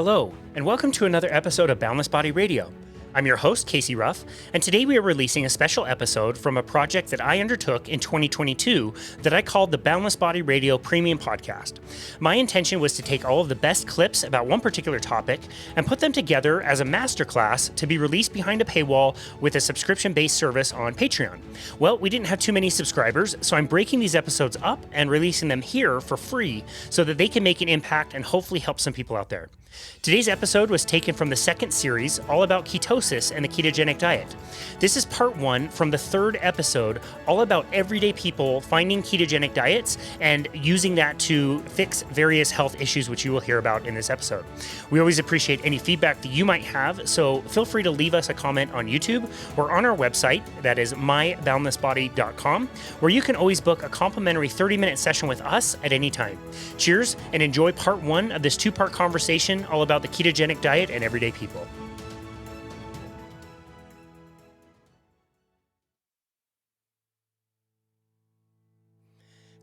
Hello, and welcome to another episode of Boundless Body Radio. I'm your host, Casey Ruff, and today we are releasing a special episode from a project that I undertook in 2022 that I called the Boundless Body Radio Premium Podcast. My intention was to take all of the best clips about one particular topic and put them together as a masterclass to be released behind a paywall with a subscription-based service on Patreon. Well, we didn't have too many subscribers, so I'm breaking these episodes up and releasing them here for free so that they can make an impact and hopefully help some people out there. Today's episode was taken from the second series, all about ketosis and the ketogenic diet. This is part one from the third episode, all about everyday people finding ketogenic diets and using that to fix various health issues, which you will hear about in this episode. We always appreciate any feedback that you might have, so feel free to leave us a comment on YouTube or on our website, that is myboundlessbody.com, where you can always book a complimentary 30-minute session with us at any time. Cheers, and enjoy part one of this two-part conversation all about the ketogenic diet and everyday people.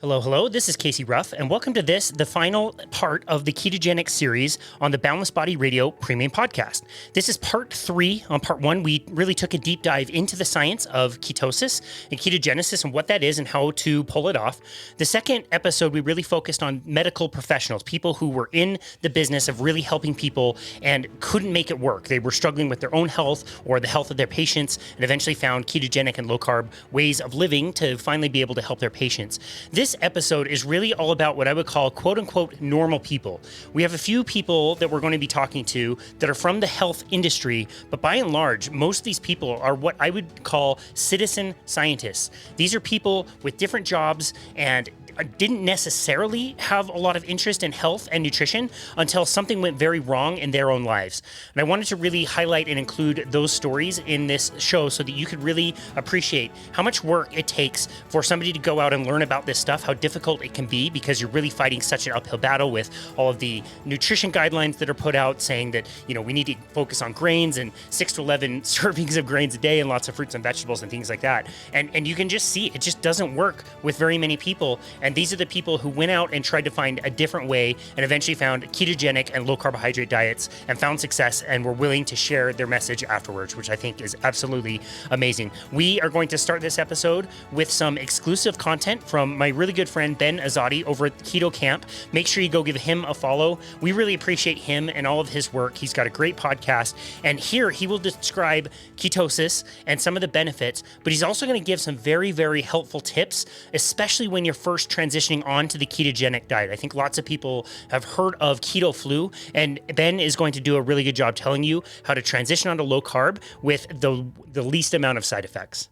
Hello, this is Casey Ruff, and welcome to the final part of the Ketogenic series on the Boundless Body Radio Premium Podcast. This is part three. On part one, we really took a deep dive into the science of ketosis and ketogenesis and what that is and how to pull it off. The second episode, we really focused on medical professionals, people who were in the business of really helping people and couldn't make it work. They were struggling with their own health or the health of their patients and eventually found ketogenic and low-carb ways of living to finally be able to help their patients. This episode is really all about what I would call quote-unquote normal people. We have a few people that we're going to be talking to that are from the health industry, but by and large, most of these people are what I would call citizen scientists. These are people with different jobs and didn't necessarily have a lot of interest in health and nutrition until something went very wrong in their own lives. And I wanted to really highlight and include those stories in this show so that you could really appreciate how much work it takes for somebody to go out and learn about this stuff, how difficult it can be because you're really fighting such an uphill battle with all of the nutrition guidelines that are put out saying that, we need to focus on grains and 6 to 11 servings of grains a day and lots of fruits and vegetables and things like that. And you can just see it just doesn't work with very many people. And these are the people who went out and tried to find a different way and eventually found ketogenic and low carbohydrate diets and found success and were willing to share their message afterwards, which I think is absolutely amazing. We are going to start this episode with some exclusive content from my really good friend Ben Azadi over at Keto Camp. Make sure you go give him a follow. We really appreciate him and all of his work. He's got a great podcast, and here he will describe ketosis and some of the benefits, but he's also going to give some very, very helpful tips, especially when you're first transitioning onto the ketogenic diet. I think lots of people have heard of keto flu, and Ben is going to do a really good job telling you how to transition onto low carb with the least amount of side effects.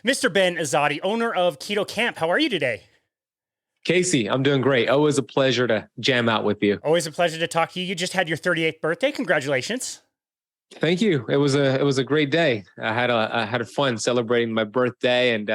Mr. Ben Azadi, owner of Keto Camp, how are you today? Casey, I'm doing great. Always a pleasure to jam out with you. Always a pleasure to talk to you. You just had your 38th birthday. Congratulations. Thank you. It was a great day. I had a fun celebrating my birthday, and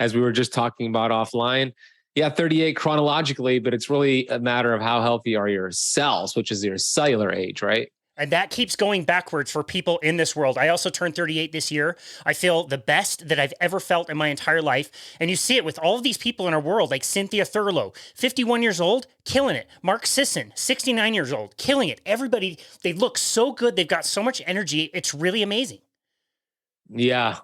as we were just talking about offline, 38 chronologically, but it's really a matter of how healthy are your cells, which is your cellular age, right? And that keeps going backwards for people in this world. I also turned 38 this year. I feel the best that I've ever felt in my entire life. And you see it with all of these people in our world, like Cynthia Thurlow, 51 years old, killing it. Mark Sisson, 69 years old, killing it. Everybody, they look so good. They've got so much energy. It's really amazing. Yeah,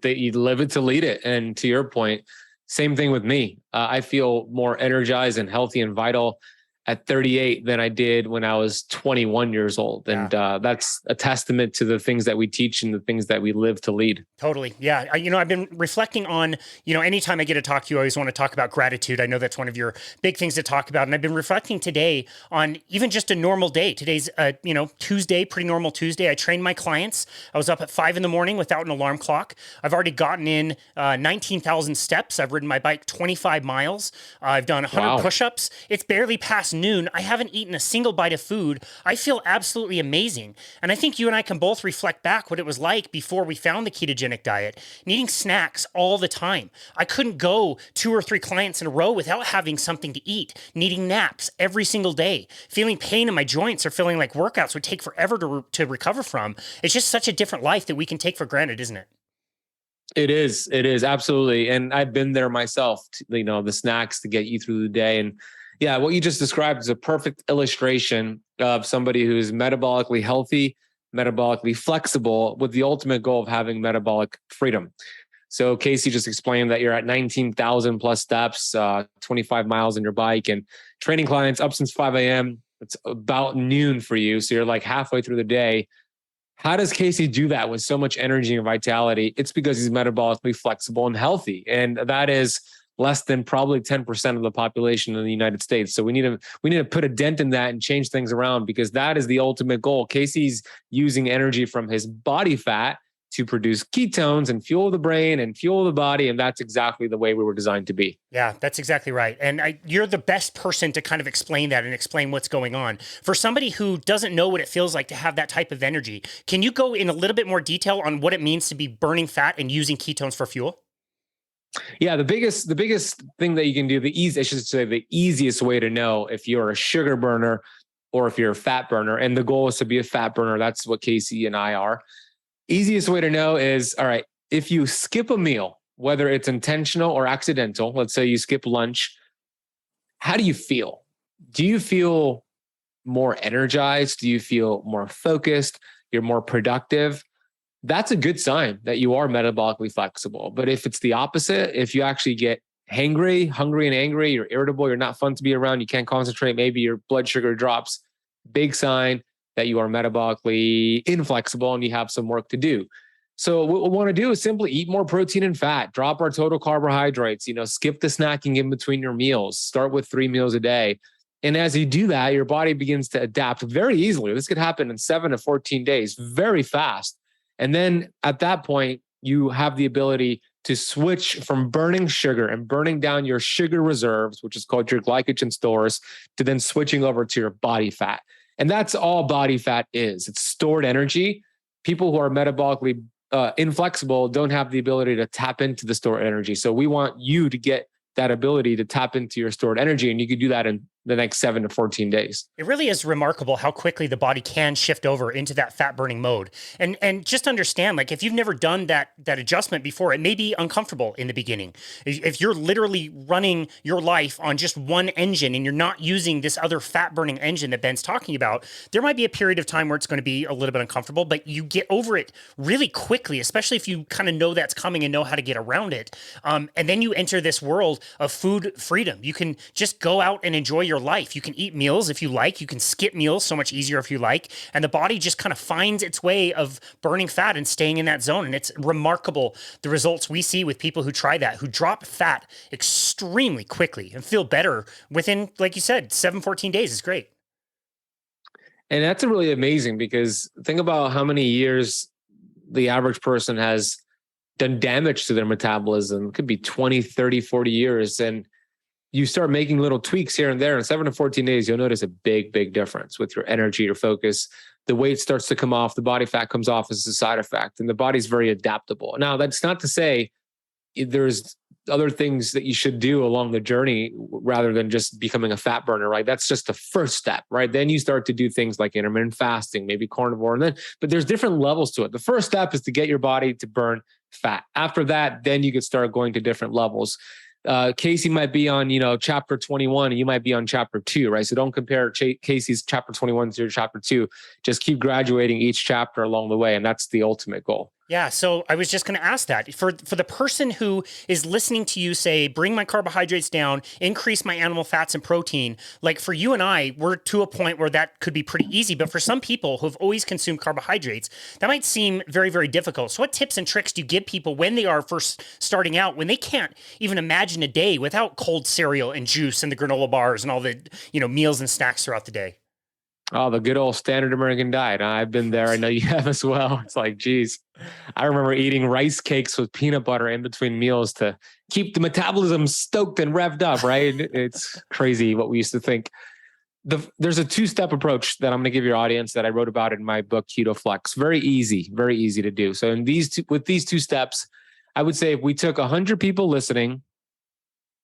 you live it to lead it. And to your point, same thing with me. I feel more energized and healthy and vital at 38 than I did when I was 21 years old. And that's a testament to the things that we teach and the things that we live to lead. Totally. Yeah. I've been reflecting on, anytime I get to talk to you, I always want to talk about gratitude. I know that's one of your big things to talk about. And I've been reflecting today on even just a normal day. Today's, Tuesday, pretty normal Tuesday. I trained my clients. I was up at 5 a.m. without an alarm clock. I've already gotten in 19,000 steps. I've ridden my bike 25 miles. I've done 100 push-ups. It's barely past noon. I haven't eaten a single bite of food. I feel absolutely amazing. And I think you and I can both reflect back what it was like before we found the ketogenic diet, needing snacks all the time. I couldn't go 2 or 3 clients in a row without having something to eat, needing naps every single day, feeling pain in my joints or feeling like workouts would take forever to recover from. It's just such a different life that we can take for granted, isn't it? It is absolutely. And I've been there myself, the snacks to get you through the day. And Yeah, what you just described is a perfect illustration of somebody who's metabolically healthy, metabolically flexible, with the ultimate goal of having metabolic freedom. So Casey just explained that you're at 19,000 plus steps, 25 miles on your bike, and training clients up since 5 a.m. It's about noon for you. So you're like halfway through the day. How does Casey do that with so much energy and vitality? It's because he's metabolically flexible and healthy. And that is less than probably 10% of the population in the United States. So we need to put a dent in that and change things around, because that is the ultimate goal. Casey's using energy from his body fat to produce ketones and fuel the brain and fuel the body. And that's exactly the way we were designed to be. Yeah, that's exactly right. And you're the best person to kind of explain that and explain what's going on. For somebody who doesn't know what it feels like to have that type of energy, can you go in a little bit more detail on what it means to be burning fat and using ketones for fuel? Yeah, the biggest thing that you can do, the easiest way to know if you're a sugar burner or if you're a fat burner, and the goal is to be a fat burner. That's what Casey and I are. Easiest way to know is, all right, if you skip a meal, whether it's intentional or accidental, let's say you skip lunch, how do you feel? Do you feel more energized? Do you feel more focused? You're more productive? That's a good sign that you are metabolically flexible. But if it's the opposite, if you actually get hungry and angry, you're irritable, you're not fun to be around, you can't concentrate, maybe your blood sugar drops, big sign that you are metabolically inflexible and you have some work to do. So what we want to do is simply eat more protein and fat, drop our total carbohydrates, skip the snacking in between your meals, start with 3 meals a day. And as you do that, your body begins to adapt very easily. This could happen in 7 to 14 days, very fast. And then at that point, you have the ability to switch from burning sugar and burning down your sugar reserves, which is called your glycogen stores, to then switching over to your body fat. And that's all body fat is. It's stored energy. People who are metabolically inflexible don't have the ability to tap into the stored energy. So we want you to get that ability to tap into your stored energy. And you can do that in the next 7 to 14 days. It really is remarkable how quickly the body can shift over into that fat burning mode. And just understand, like, if you've never done that adjustment before, it may be uncomfortable in the beginning. If you're literally running your life on just one engine and you're not using this other fat burning engine that Ben's talking about, there might be a period of time where it's going to be a little bit uncomfortable, but you get over it really quickly, especially if you kind of know that's coming and know how to get around it. And then you enter this world of food freedom. You can just go out and enjoy your life. You can eat meals if you like. You can skip meals so much easier if you like. And the body just kind of finds its way of burning fat and staying in that zone. And it's remarkable the results we see with people who try that, who drop fat extremely quickly and feel better within, like you said, 14 days is great. And that's really amazing, because think about how many years the average person has done damage to their metabolism. It could be 20, 30, 40 years. And you start making little tweaks here and there in 7 to 14 days, you'll notice a big, big difference with your energy, your focus. The weight starts to come off, the body fat comes off as a side effect, and the body's very adaptable. Now, that's not to say there's other things that you should do along the journey rather than just becoming a fat burner, right? That's just the first step, right? Then you start to do things like intermittent fasting, maybe carnivore, but there's different levels to it. The first step is to get your body to burn fat. After that, then you could start going to different levels. Casey might be on, chapter 21 and you might be on chapter 2, right? So don't compare Casey's chapter 21 to your chapter 2. Just keep graduating each chapter along the way. And that's the ultimate goal. Yeah. So I was just going to ask that for the person who is listening to you say, bring my carbohydrates down, increase my animal fats and protein. Like for you and I, we're to a point where that could be pretty easy. But for some people who have always consumed carbohydrates, that might seem very, very difficult. So what tips and tricks do you give people when they are first starting out, when they can't even imagine a day without cold cereal and juice and the granola bars and all the, meals and snacks throughout the day? Oh, the good old standard American diet. I've been there. I know you have as well. It's like, geez, I remember eating rice cakes with peanut butter in between meals to keep the metabolism stoked and revved up, right? It's crazy what we used to think. There's a 2-step approach that I'm going to give your audience that I wrote about in my book, Keto Flex. Very easy to do. So with these 2 steps, I would say if we took 100 people listening,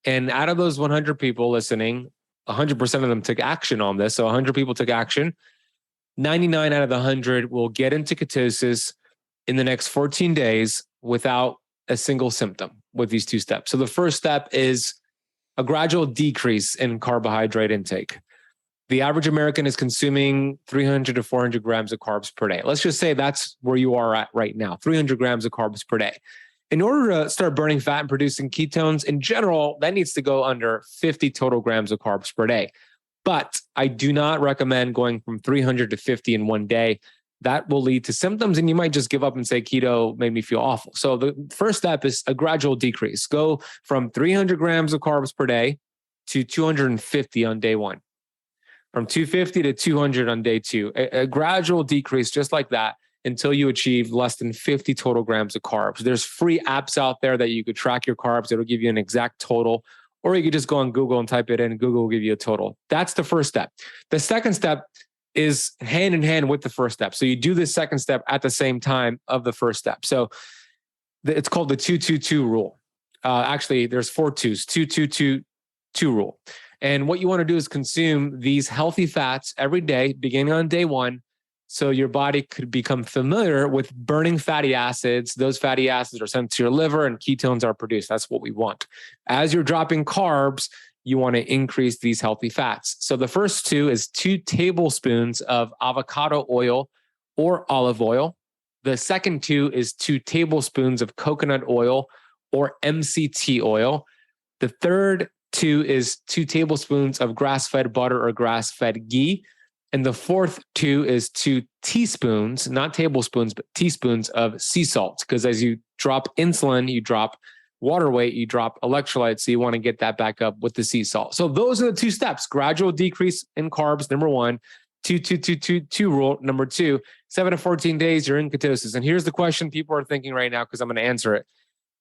and out of those 100 people listening, 100% of them took action on this. So 100 people took action. 99 out of the 100 will get into ketosis in the next 14 days without a single symptom with these 2 steps. So the first step is a gradual decrease in carbohydrate intake. The average American is consuming 300 to 400 grams of carbs per day. Let's just say that's where you are at right now, 300 grams of carbs per day. In order to start burning fat and producing ketones, in general, that needs to go under 50 total grams of carbs per day. But I do not recommend going from 300 to 50 in one day. That will lead to symptoms, and you might just give up and say keto made me feel awful. So the first step is a gradual decrease. Go from 300 grams of carbs per day to 250 on day one. From 250 to 200 on day two, a gradual decrease just like that until you achieve less than 50 total grams of carbs. There's free apps out there that you could track your carbs. It'll give you an exact total, or you could just go on Google and type it in, and Google will give you a total. That's the first step. The second step is hand in hand with the first step. So you do the second step at the same time of the first step. So it's called the 2-2-2 rule. Actually, there's 4 twos, 2-2-2 rule. And what you want to do is consume these healthy fats every day, beginning on day one, so your body could become familiar with burning fatty acids. Those fatty acids are sent to your liver and ketones are produced. That's what we want. As you're dropping carbs, you want to increase these healthy fats. So the first two is 2 tablespoons of avocado oil or olive oil. The second 2 is 2 tablespoons of coconut oil or MCT oil. The third 2 is 2 tablespoons of grass-fed butter or grass-fed ghee. And the fourth 2 is 2 teaspoons, not tablespoons, but teaspoons of sea salt. Because as you drop insulin, you drop water weight, you drop electrolytes. So you want to get that back up with the sea salt. So those are the 2 steps. Gradual decrease in carbs, number 1. 2-2-2-2 rule, number 2. 7 to 14 days, you're in ketosis. And here's the question people are thinking right now, because I'm going to answer it.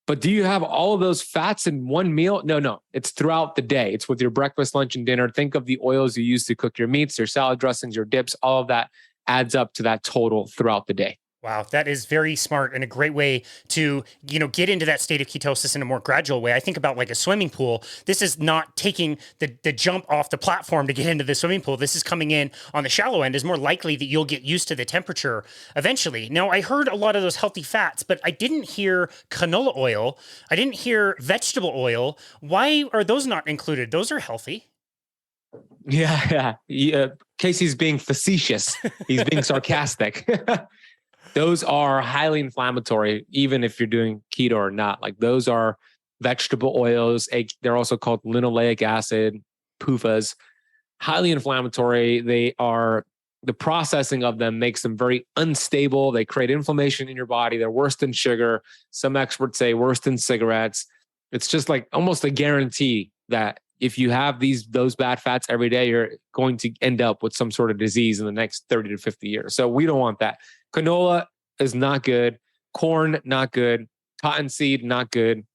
But do you have all of those fats in one meal? No. It's throughout the day. It's with your breakfast, lunch, and dinner. Think of the oils you use to cook your meats, your salad dressings, your dips. All of that adds up to that total throughout the day. Wow, that is very smart and a great way to, get into that state of ketosis in a more gradual way. I think about like a swimming pool. This is not taking the jump off the platform to get into the swimming pool. This is coming in on the shallow end. Is more likely that you'll get used to the temperature eventually. Now, I heard a lot of those healthy fats, but I didn't hear canola oil. I didn't hear vegetable oil. Why are those not included? Those are healthy. Yeah. Casey's being facetious. He's being sarcastic. Those are highly inflammatory, even if you're doing keto or not. Like those are vegetable oils. They're also called linoleic acid, PUFAs, highly inflammatory. The processing of them makes them very unstable. They create inflammation in your body. They're worse than sugar. Some experts say worse than cigarettes. It's just like almost a guarantee that if you have those bad fats every day, you're going to end up with some sort of disease in the next 30 to 50 years. So we don't want that. Canola is not good. Corn, not good. Cottonseed, not good.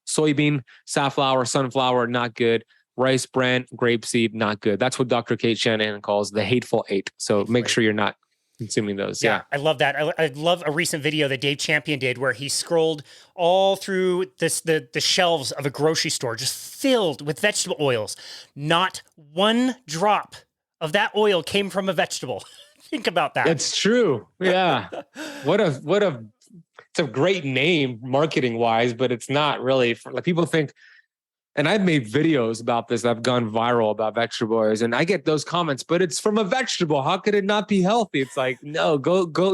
Soybean, safflower, sunflower, not good. Rice bran, grapeseed, not good. That's what Dr. Kate Shanahan calls the hateful 8. So make sure you're not consuming those. Yeah. I love that. I love a recent video that Dave Champion did where he scrolled all through the shelves of a grocery store just filled with vegetable oils. Not one drop of that oil came from a vegetable. Think about that. It's true. Yeah. It's a great name marketing wise, but it's not really like people think. And I've made videos about this. I've gone viral about vegetable oils and I get those comments, but it's from a vegetable. How could it not be healthy? It's like, no,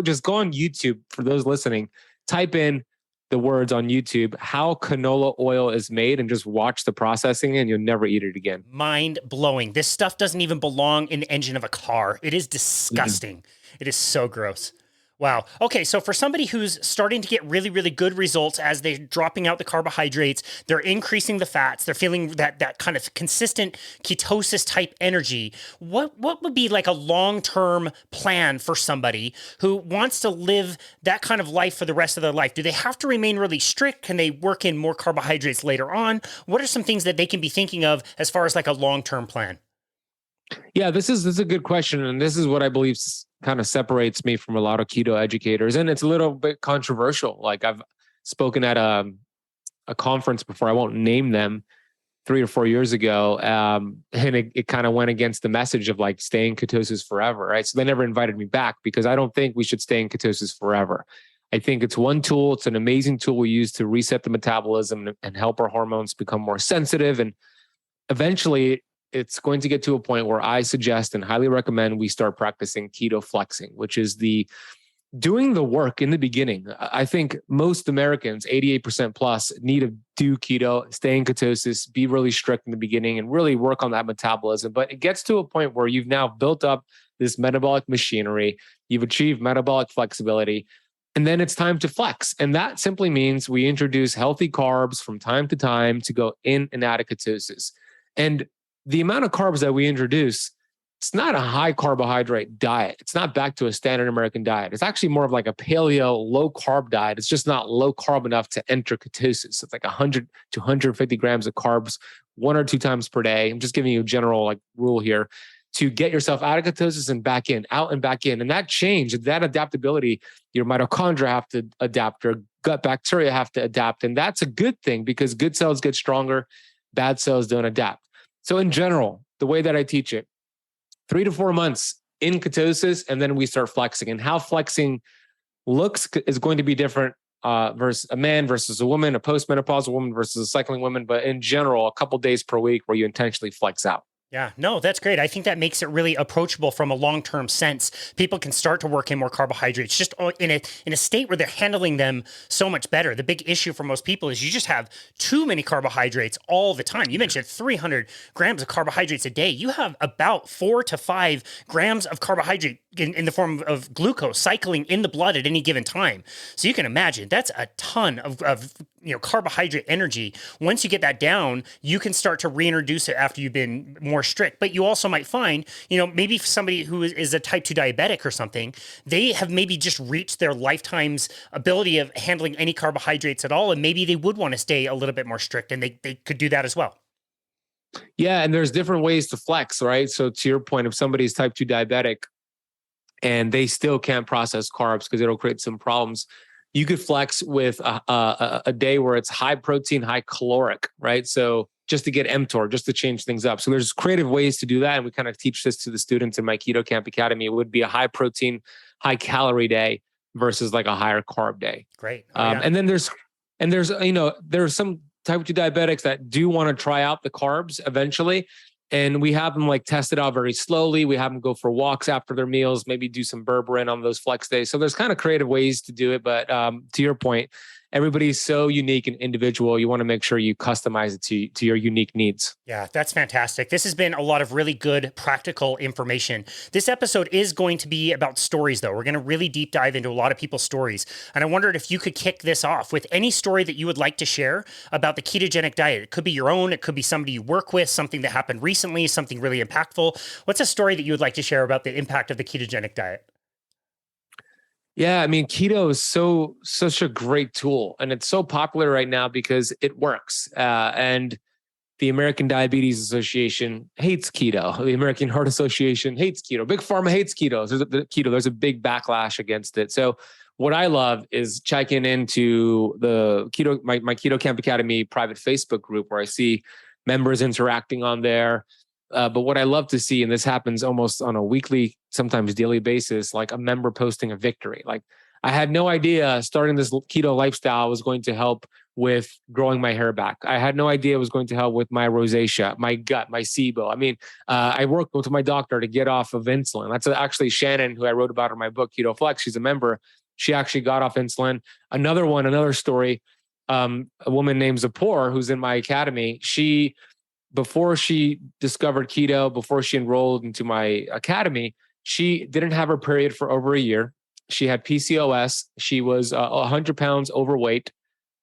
just go on YouTube for those listening. Type in the words on YouTube, how canola oil is made, and just watch the processing and you'll never eat it again. Mind blowing. This stuff doesn't even belong in the engine of a car. It is disgusting. Mm-hmm. It is so gross. Wow. Okay. So for somebody who's starting to get really, really good results as they're dropping out the carbohydrates, they're increasing the fats, they're feeling that kind of consistent ketosis type energy. What would be like a long-term plan for somebody who wants to live that kind of life for the rest of their life? Do they have to remain really strict? Can they work in more carbohydrates later on? What are some things that they can be thinking of as far as like a long-term plan? Yeah, this is a good question. And this is what I believe kind of separates me from a lot of keto educators. And it's a little bit controversial. Like I've spoken at a conference before, I won't name them, 3 or 4 years ago. And it kind of went against the message of like staying ketosis forever, right? So they never invited me back because I don't think we should stay in ketosis forever. I think it's one tool. It's an amazing tool we use to reset the metabolism and help our hormones become more sensitive and eventually it's going to get to a point where I suggest and highly recommend we start practicing keto flexing, which is doing the work in the beginning. I think most Americans, 88% plus, need to do keto, stay in ketosis, be really strict in the beginning, and really work on that metabolism. But it gets to a point where you've now built up this metabolic machinery, you've achieved metabolic flexibility, and then it's time to flex. And that simply means we introduce healthy carbs from time to time to go in and out of ketosis. And the amount of carbs that we introduce, it's not a high carbohydrate diet. It's not back to a standard American diet. It's actually more of like a paleo low carb diet. It's just not low carb enough to enter ketosis. It's like 100 to 150 grams of carbs 1 or 2 times per day. I'm just giving you a general like rule here to get yourself out of ketosis and back in, out and back in. And that change, that adaptability, your mitochondria have to adapt, your gut bacteria have to adapt. And that's a good thing because good cells get stronger, bad cells don't adapt. So in general, the way that I teach it, 3 to 4 months in ketosis, and then we start flexing. And how flexing looks is going to be different versus a man versus a woman, a postmenopausal woman versus a cycling woman. But in general, a couple days per week where you intentionally flex out. Yeah, no, that's great. I think that makes it really approachable from a long-term sense. People can start to work in more carbohydrates just in a state where they're handling them so much better. The big issue for most people is you just have too many carbohydrates all the time. You mentioned 300 grams of carbohydrates a day. You have about 4 to 5 grams of carbohydrate in the form of glucose cycling in the blood at any given time. So you can imagine that's a ton of carbohydrate energy. Once you get that down, you can start to reintroduce it after you've been more strict. But you also might find, maybe somebody who is a type 2 diabetic or something, they have maybe just reached their lifetime's ability of handling any carbohydrates at all. And maybe they would want to stay a little bit more strict, and they could do that as well. Yeah. And there's different ways to flex, right? So to your point, if somebody's type 2 diabetic and they still can't process carbs because it'll create some problems, you could flex with a day where it's high protein, high caloric, right? So just to get mTOR, just to change things up. So there's creative ways to do that. And we kind of teach this to the students in my Keto Camp Academy. It would be a high protein, high calorie day versus like a higher carb day. Great. And then there's some type 2 diabetics that do want to try out the carbs eventually. And we have them like test it out very slowly. We have them go for walks after their meals, maybe do some berberine on those flex days. So there's kind of creative ways to do it. But to your point, everybody's so unique and individual. You want to make sure you customize it to your unique needs. Yeah, that's fantastic. This has been a lot of really good practical information. This episode is going to be about stories, though. We're going to really deep dive into a lot of people's stories. And I wondered if you could kick this off with any story that you would like to share about the ketogenic diet. It could be your own. It could be somebody you work with, something that happened recently, something really impactful. What's a story that you would like to share about the impact of the ketogenic diet? Yeah, I mean, keto is such a great tool, and it's so popular right now because it works. And the American Diabetes Association hates keto. The American Heart Association hates keto. Big Pharma hates keto. There's a big backlash against it. So what I love is checking into the my Keto Camp Academy private Facebook group where I see members interacting on there. But what I love to see, and this happens almost on a weekly, sometimes daily basis, like a member posting a victory. Like, I had no idea starting this keto lifestyle was going to help with growing my hair back. I had no idea it was going to help with my rosacea, my gut, my SIBO. I mean, I worked with my doctor to get off of insulin. That's actually Shannon, who I wrote about in my book, Keto Flex. She's a member. She actually got off insulin. Another story, a woman named Zipporah, who's in my academy, before she discovered keto, before she enrolled into my academy, she didn't have her period for over a year. She had PCOS. She was 100 pounds overweight.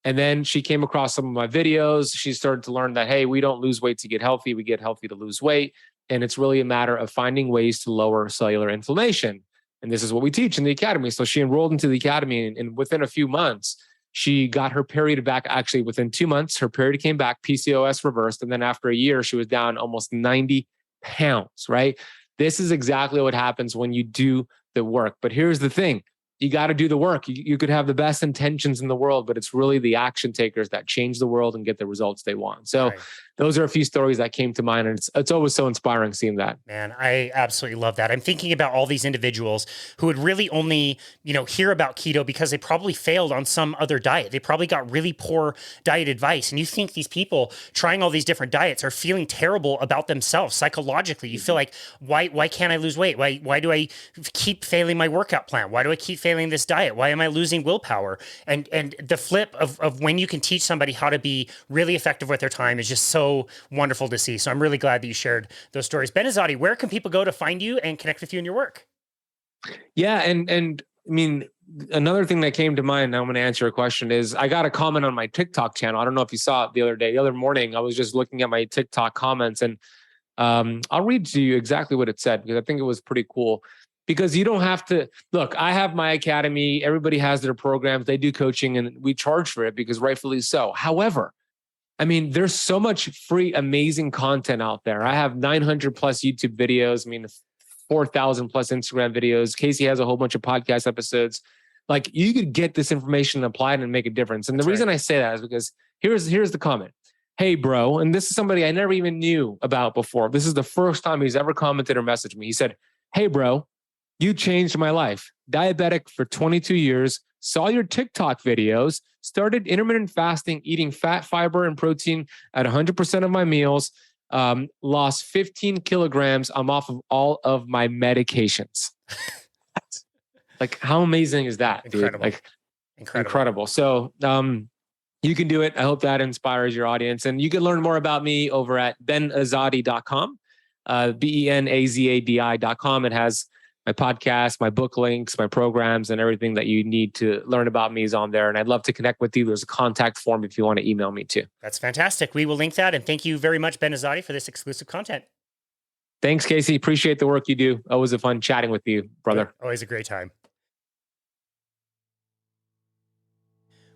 And then she came across some of my videos. She started to learn that, hey, we don't lose weight to get healthy. We get healthy to lose weight. And it's really a matter of finding ways to lower cellular inflammation. And this is what we teach in the academy. So she enrolled into the academy, and within a few months, she got her period back. Actually, within 2 months, her period came back, PCOS reversed. And then after a year, she was down almost 90 pounds, right? This is exactly what happens when you do the work. But here's the thing. You got to do the work. You could have the best intentions in the world, but it's really the action takers that change the world and get the results they want. So those are a few stories that came to mind, and it's always so inspiring seeing that. Man, I absolutely love that. I'm thinking about all these individuals who would really only, hear about keto because they probably failed on some other diet. They probably got really poor diet advice. And you think these people trying all these different diets are feeling terrible about themselves psychologically. You feel like, why can't I lose weight? Why do I keep failing my workout plan? Why do I keep failing this diet? Why am I losing willpower? And the flip of when you can teach somebody how to be really effective with their time is just so wonderful to see. So I'm really glad that you shared those stories. Ben Azadi, where can people go to find you and connect with you in your work? Yeah. And I mean, another thing that came to mind, I'm going to answer your question, is I got a comment on my TikTok channel. I don't know if you saw it the other morning, I was just looking at my TikTok comments, and I'll read to you exactly what it said, because I think it was pretty cool. Because you don't have to look, I have my academy, everybody has their programs, they do coaching, and we charge for it because rightfully so. However, I mean, there's so much free, amazing content out there. I have 900 plus YouTube videos. I mean, 4,000 plus Instagram videos. Casey has a whole bunch of podcast episodes. Like, you could get this information applied and make a difference. And the reason I say that is because here's the comment. Hey, bro. And this is somebody I never even knew about before. This is the first time he's ever commented or messaged me. He said, hey, bro, you changed my life. Diabetic for 22 years. Saw your TikTok videos, started intermittent fasting, eating fat, fiber, and protein at 100% of my meals, lost 15 kilograms. I'm off of all of my medications. Like, how amazing is that, Incredible. dude? Like, Incredible. So you can do it. I hope that inspires your audience. And you can learn more about me over at benazadi.com, benazadi.com. It has my podcast, my book links, my programs, and everything that you need to learn about me is on there. And I'd love to connect with you. There's a contact form if you want to email me too. That's fantastic. We will link that. And thank you very much, Ben Azadi, for this exclusive content. Thanks, Casey. Appreciate the work you do. Always a fun chatting with you, brother. Always a great time.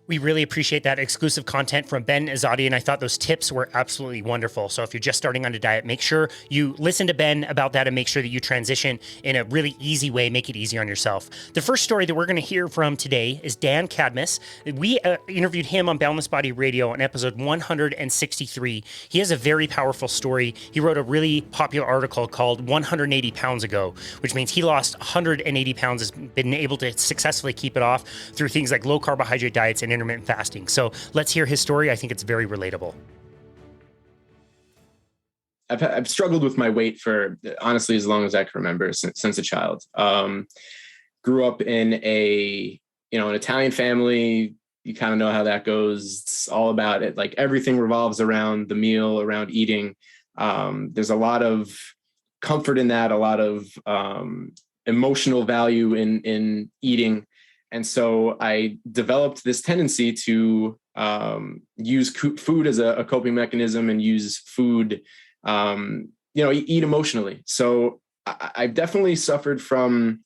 We really appreciate that exclusive content from Ben Azadi, and I thought those tips were absolutely wonderful. So if you're just starting on a diet, make sure you listen to Ben about that and make sure that you transition in a really easy way, make it easy on yourself. The first story that we're going to hear from today is Dan Cadmus. We interviewed him on Boundless Body Radio on episode 163. He has a very powerful story. He wrote a really popular article called 180 Pounds Ago, which means he lost 180 pounds, has been able to successfully keep it off through things like low carbohydrate diets and intermittent fasting. So let's hear his story. I think it's very relatable. I've struggled with my weight for honestly as long as I can remember, since a child. Grew up in an Italian family. You kind of know how that goes. It's all about it. Like, everything revolves around the meal, around eating. There's a lot of comfort in that, a lot of emotional value in eating. And so I developed this tendency to use food as a coping mechanism and use food, eat emotionally. So I've definitely suffered from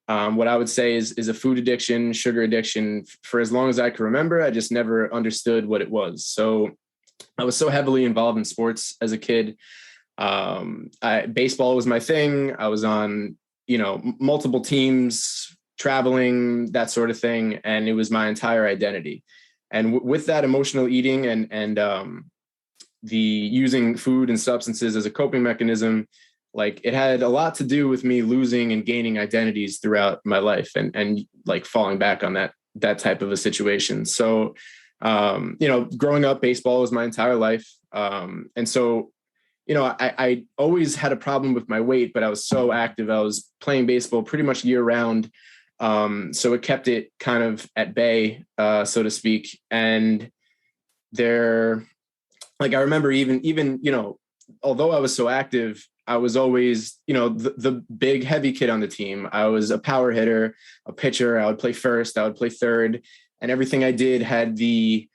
what I would say is a food addiction, sugar addiction for as long as I can remember. I just never understood what it was. So I was so heavily involved in sports as a kid. Baseball was my thing. I was on, multiple teams, traveling, that sort of thing. And it was my entire identity. And with that emotional eating and the using food and substances as a coping mechanism, like, it had a lot to do with me losing and gaining identities throughout my life and like falling back on that type of a situation. So, growing up, baseball was my entire life. And so, I always had a problem with my weight, but I was so active. I was playing baseball pretty much year round. So it kept it kind of at bay, so to speak. And I remember even, although I was so active, I was always, the big heavy kid on the team. I was a power hitter, a pitcher. I would play first, I would play third, and everything I did had the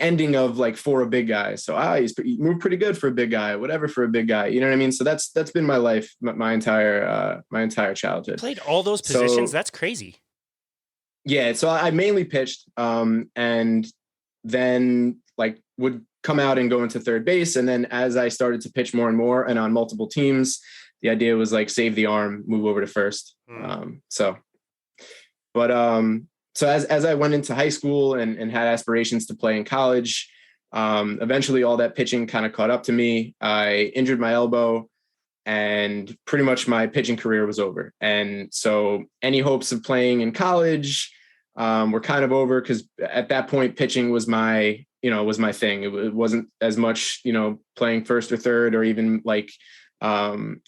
ending of like, for a big guy. So he moved pretty good for a big guy, whatever for a big guy. You know what I mean? So that's been my life, my entire childhood. Played all those positions. So, that's crazy. Yeah. So I mainly pitched, and then would come out and go into third base. And then as I started to pitch more and more and on multiple teams, the idea was like, save the arm, move over to first. So as I went into high school and had aspirations to play in college, Eventually all that pitching kind of caught up to me. I injured my elbow, and pretty much my pitching career was over. And so any hopes of playing in college were kind of over, because at that point pitching was my thing. It wasn't as much, playing first or third or even like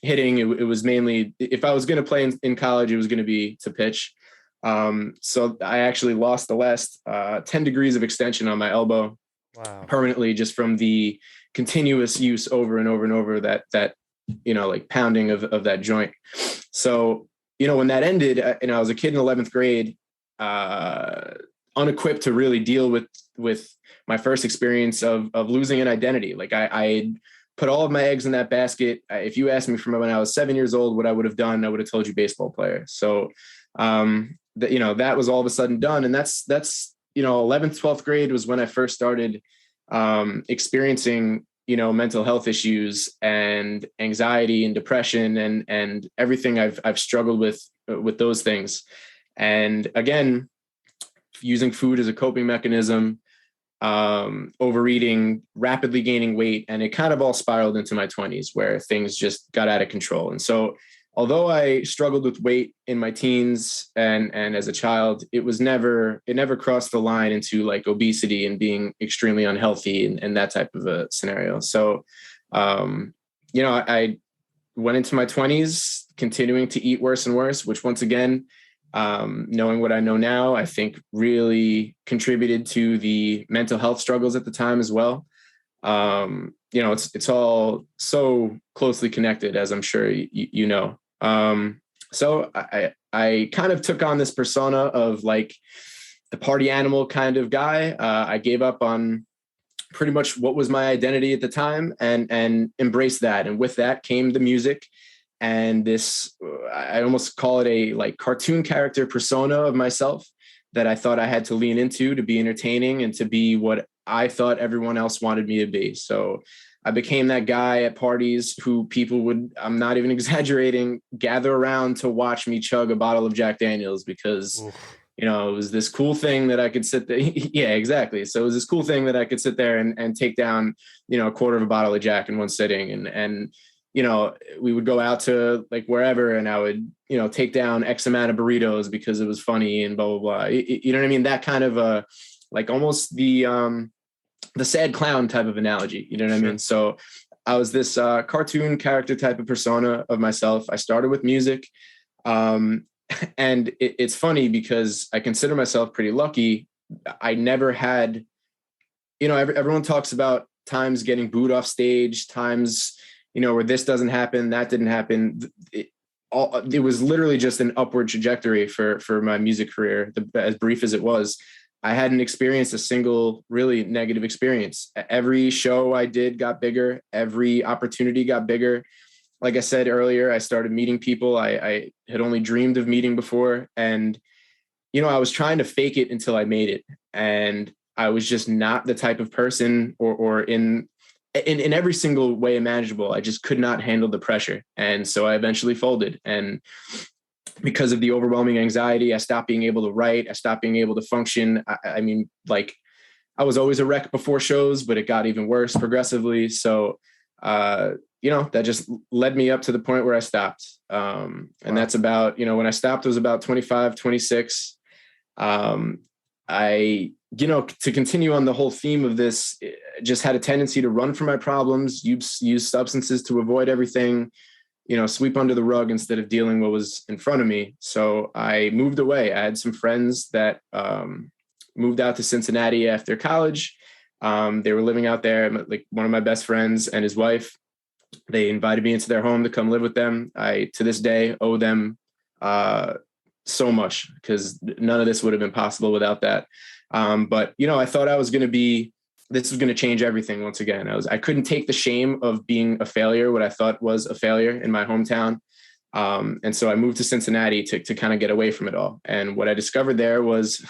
hitting. It was mainly, if I was going to play in college, it was going to be to pitch. So I actually lost the last 10 degrees of extension on my elbow. Wow. Permanently, just from the continuous use over and over and over that like pounding of that joint. So, when that ended, and I was a kid in 11th grade, unequipped to really deal with my first experience of losing an identity. Like I had put all of my eggs in that basket. If you asked me from when I was 7 years old, what I would have done, I would have told you baseball player. So, that was all of a sudden done. And that's 11th, 12th grade was when I first started experiencing, mental health issues and anxiety and depression and everything I've struggled with those things. And again, using food as a coping mechanism, overeating, rapidly gaining weight, and it kind of all spiraled into my 20s where things just got out of control. And so although I struggled with weight in my teens and as a child, it never crossed the line into like obesity and being extremely unhealthy and that type of a scenario. So, I went into my 20s continuing to eat worse and worse, which once again, knowing what I know now, I think really contributed to the mental health struggles at the time as well. It's all so closely connected, as I'm sure you know. So I kind of took on this persona of like the party animal kind of guy. I gave up on pretty much what was my identity at the time and embraced that. And with that came the music and this, I almost call it a like cartoon character persona of myself that I thought I had to lean into to be entertaining and to be what I thought everyone else wanted me to be. So I became that guy at parties who people would, I'm not even exaggerating, gather around to watch me chug a bottle of Jack Daniels because, it was this cool thing that I could sit there. Yeah, exactly. So it was this cool thing that I could sit there and take down, a quarter of a bottle of Jack in one sitting. And we would go out to like wherever and I would, take down X amount of burritos because it was funny and blah, blah, blah. You know what I mean? That kind of like almost the sad clown type of analogy, you know what I mean? So I was this cartoon character type of persona of myself. I started with music. And it's funny because I consider myself pretty lucky. I never had, everyone talks about times getting booed off stage, times, where this doesn't happen, that didn't happen. It was literally just an upward trajectory for my music career, as brief as it was. I hadn't experienced a single really negative experience. Every show I did got bigger. Every opportunity got bigger. Like I said earlier, I started meeting people I had only dreamed of meeting before. And, I was trying to fake it until I made it. And I was just not the type of person or in every single way imaginable. I just could not handle the pressure. And so I eventually folded. And because of the overwhelming anxiety, I stopped being able to write. I stopped being able to function. I mean, like I was always a wreck before shows, but it got even worse progressively. So, that just led me up to the point where I stopped. And that's about, when I stopped, it was about 25, 26. I, to continue on the whole theme of this, just had a tendency to run from my problems, use substances to avoid everything, sweep under the rug instead of dealing what was in front of me. So I moved away. I had some friends that moved out to Cincinnati after college. They were living out there. Like one of my best friends and his wife, they invited me into their home to come live with them. I, to this day, owe them so much because none of this would have been possible without that. But, I thought this was going to change everything once again. I couldn't take the shame of being a failure, what I thought was a failure in my hometown. And so I moved to Cincinnati to kind of get away from it all. And what I discovered there was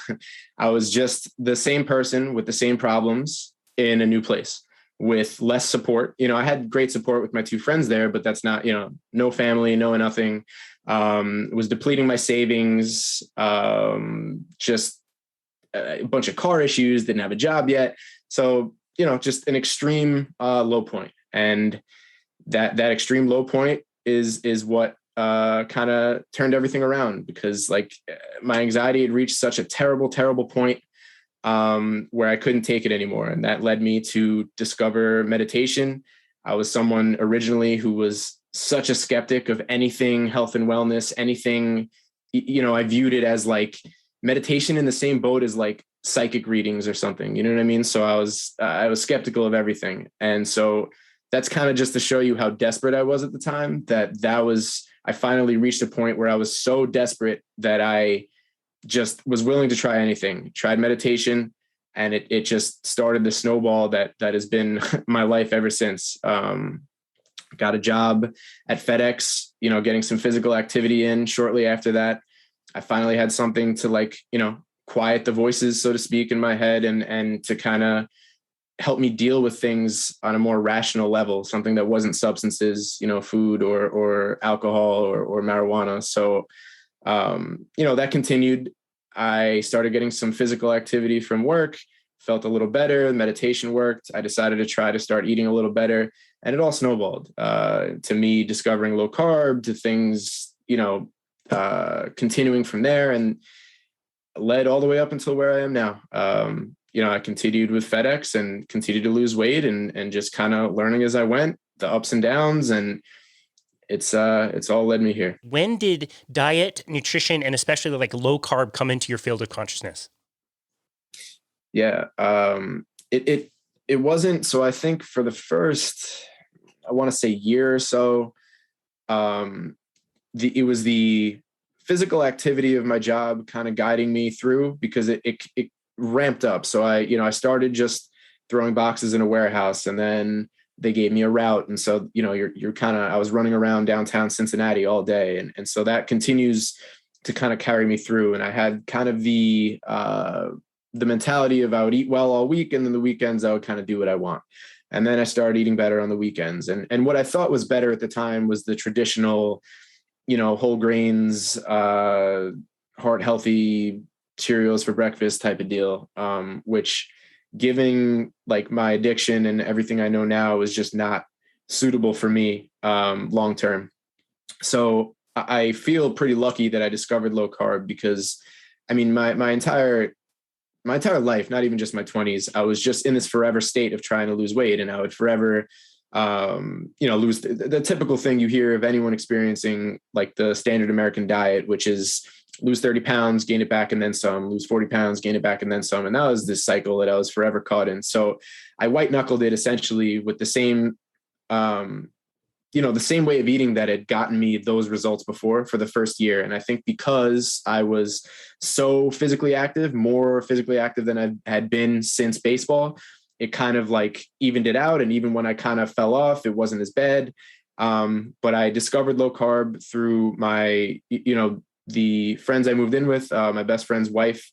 I was just the same person with the same problems in a new place with less support. I had great support with my two friends there, but that's not, no family, no nothing. Was depleting my savings, just a bunch of car issues, didn't have a job yet. So, just an extreme low point. And that extreme low point is what kind of turned everything around, because like my anxiety had reached such a terrible, terrible point where I couldn't take it anymore. And that led me to discover meditation. I was someone originally who was such a skeptic of anything health and wellness, anything, I viewed it as like meditation in the same boat as like psychic readings or something, you know what I mean? So I was skeptical of everything. And so that's kind of just to show you how desperate I was at the time, I finally reached a point where I was so desperate that I just was willing to try anything, tried meditation, and it just started the snowball that has been my life ever since. Got a job at FedEx, getting some physical activity in. Shortly after that, I finally had something to quiet the voices, so to speak, in my head and to kind of help me deal with things on a more rational level, something that wasn't substances, food or alcohol or marijuana. So, that continued. I started getting some physical activity from work, felt a little better. Meditation worked. I decided to try to start eating a little better, and it all snowballed to me discovering low carb, to things, continuing from there, and led all the way up until where I am now. I continued with FedEx and continued to lose weight and just kind of learning as I went, the ups and downs, and it's all led me here. When did diet, nutrition, and especially like low carb come into your field of consciousness? Yeah, it wasn't. So I think for the first, I want to say year or so, it was the physical activity of my job kind of guiding me through, because it ramped up. So I started just throwing boxes in a warehouse, and then they gave me a route. And so, you're kind of, I was running around downtown Cincinnati all day. And so that continues to kind of carry me through. And I had kind of the mentality of I would eat well all week, and then the weekends I would kind of do what I want. And then I started eating better on the weekends. And what I thought was better at the time was the traditional, whole grains, heart healthy Cheerios for breakfast type of deal, which, giving like my addiction and everything I know now, is just not suitable for me long term. So I feel pretty lucky that I discovered low carb, because I mean my entire life, not even just my 20s, I was just in this forever state of trying to lose weight, and I would forever lose the typical thing you hear of anyone experiencing like the standard American diet, which is lose 30 pounds, gain it back, and then some, lose 40 pounds, gain it back, and then some. And that was this cycle that I was forever caught in. So I white knuckled it essentially with the same, the same way of eating that had gotten me those results before for the first year. And I think because I was so physically active, more physically active than I had been since baseball, it kind of like evened it out. And even when I kind of fell off, it wasn't as bad. But I discovered low carb through my, the friends I moved in with. My best friend's wife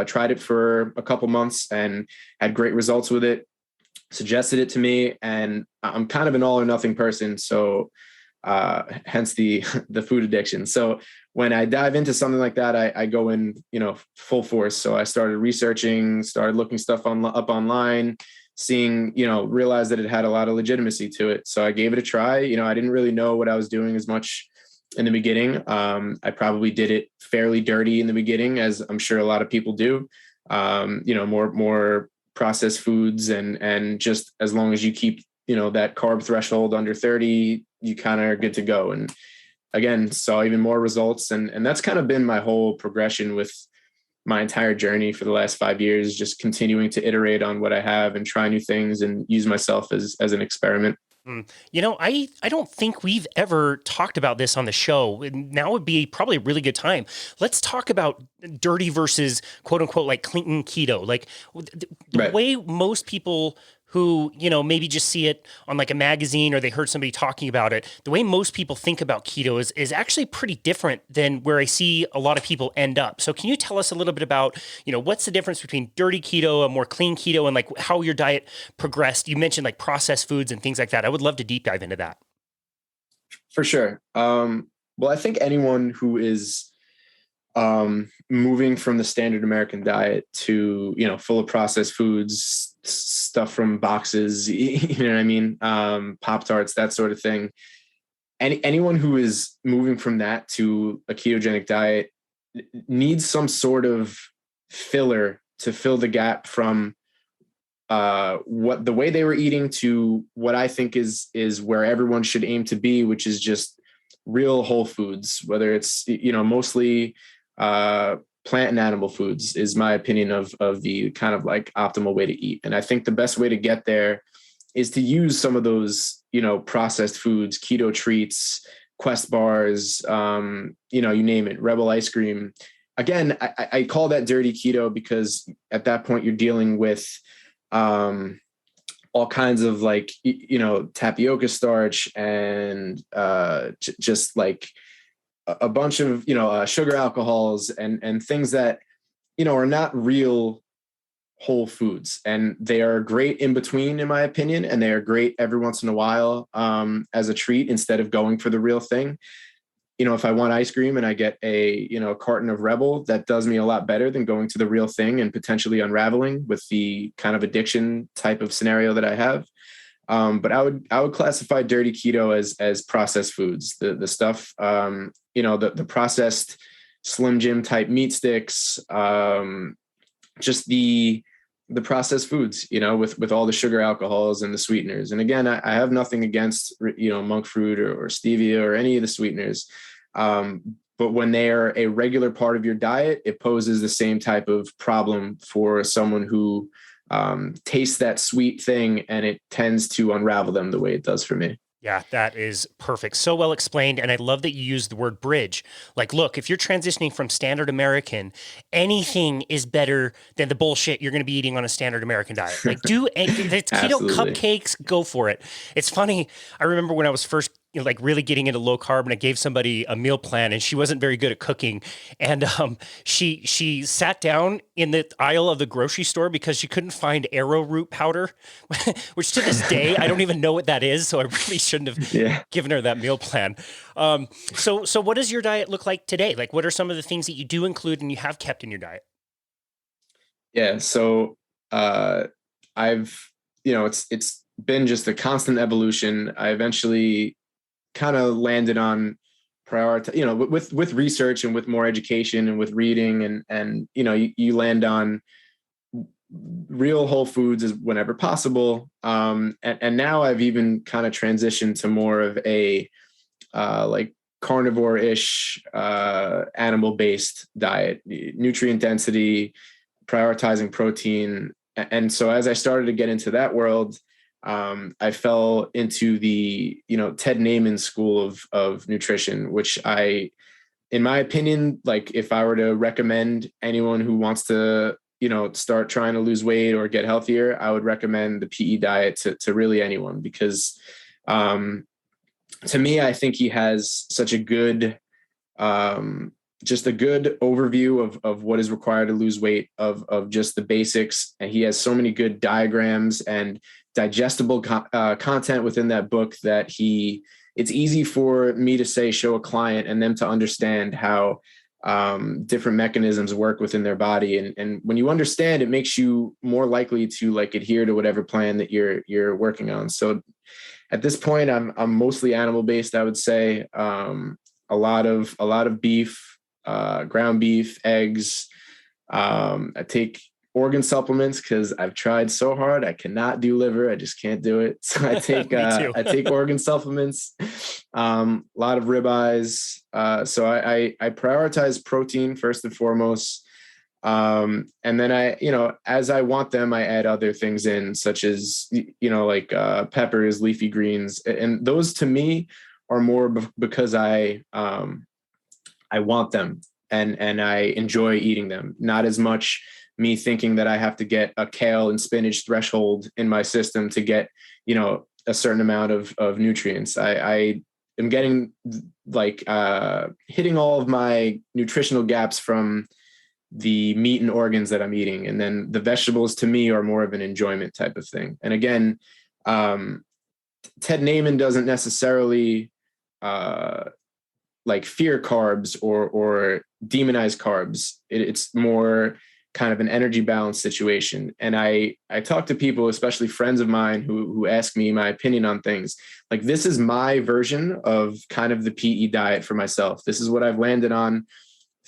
tried it for a couple months and had great results with it, suggested it to me, and I'm kind of an all or nothing person. So hence the food addiction. So when I dive into something like that, I go in, full force. So I started researching, started looking stuff up online, seeing, realized that it had a lot of legitimacy to it. So I gave it a try. I didn't really know what I was doing as much in the beginning. I probably did it fairly dirty in the beginning, as I'm sure a lot of people do. More processed foods, and just as long as you keep, that carb threshold under 30, you kind of are good to go. And again, saw even more results. And that's kind of been my whole progression with my entire journey for the last 5 years, just continuing to iterate on what I have and try new things and use myself as an experiment. I don't think we've ever talked about this on the show. Now would be probably a really good time. Let's talk about dirty versus quote unquote, like clean keto. Like the way most people who, maybe just see it on like a magazine or they heard somebody talking about it, the way most people think about keto is actually pretty different than where I see a lot of people end up. So can you tell us a little bit about, what's the difference between dirty keto, a more clean keto, and like how your diet progressed? You mentioned like processed foods and things like that. I would love to deep dive into that. For sure. Well, I think anyone who is moving from the standard American diet to, full of processed foods, stuff from boxes, you know what I mean? Pop-Tarts, that sort of thing. Anyone who is moving from that to a ketogenic diet needs some sort of filler to fill the gap from what the way they were eating to what I think is where everyone should aim to be, which is just real whole foods, whether it's, mostly plant and animal foods, is my opinion of the kind of like optimal way to eat. And I think the best way to get there is to use some of those, processed foods, keto treats, Quest bars, you name it, Rebel ice cream. Again, I call that dirty keto because at that point you're dealing with all kinds of like, tapioca starch and just like a bunch of, sugar alcohols and things that, are not real whole foods. And they are great in between, in my opinion. And they are great every once in a while as a treat instead of going for the real thing. If I want ice cream and I get a carton of Rebel, that does me a lot better than going to the real thing and potentially unraveling with the kind of addiction type of scenario that I have. But I would classify dirty keto as processed foods, the stuff, the processed Slim Jim type meat sticks, just the processed foods, with all the sugar alcohols and the sweeteners. And again, I have nothing against, monk fruit or stevia or any of the sweeteners. But when they are a regular part of your diet, it poses the same type of problem for someone who tastes that sweet thing and it tends to unravel them the way it does for me. Yeah, that is perfect. So well explained. And I love that you used the word bridge. Like, look, if you're transitioning from standard American, anything is better than the bullshit you're going to be eating on a standard American diet. Like, do the keto cupcakes, go for it. It's funny. I remember when I was first like really getting into low carb, and I gave somebody a meal plan, and she wasn't very good at cooking. And she sat down in the aisle of the grocery store because she couldn't find arrowroot powder, which to this day, I don't even know what that is. So I really shouldn't have given her that meal plan. So what does your diet look like today? Like, what are some of the things that you do include and you have kept in your diet? Yeah. So I've, it's been just a constant evolution. I eventually kind of landed on prioritize, with research and with more education and with reading and you land on real whole foods as whenever possible. And now I've even kind of transitioned to more of a like carnivore-ish animal-based diet, nutrient density, prioritizing protein. And so as I started to get into that world, I fell into the, Ted Naiman school of nutrition, which in my opinion, like if I were to recommend anyone who wants to, start trying to lose weight or get healthier, I would recommend the PE diet to really anyone, because to me, I think he has such a good, just a good overview of what is required to lose weight, of just the basics. And he has so many good diagrams and digestible content within that book that it's easy for me to say, show a client and them to understand how different mechanisms work within their body. And when you understand, it makes you more likely to like adhere to whatever plan that you're working on. So at this point, I'm mostly animal based, I would say. A lot of beef, ground beef, eggs. I take organ supplements because I've tried so hard. I cannot do liver. I just can't do it. So I take I take organ supplements, a lot of ribeyes. So I prioritize protein first and foremost. And then as I want them, I add other things in, such as, like peppers, leafy greens. And those to me are more because I want them and I enjoy eating them, not as much me thinking that I have to get a kale and spinach threshold in my system to get, a certain amount of nutrients. I am getting like hitting all of my nutritional gaps from the meat and organs that I'm eating. And then the vegetables to me are more of an enjoyment type of thing. And again, Ted Naiman doesn't necessarily like fear carbs or demonize carbs. It's more kind of an energy balance situation. And I talk to people, especially friends of mine who ask me my opinion on things. Like, this is my version of kind of the PE diet for myself. This is what I've landed on,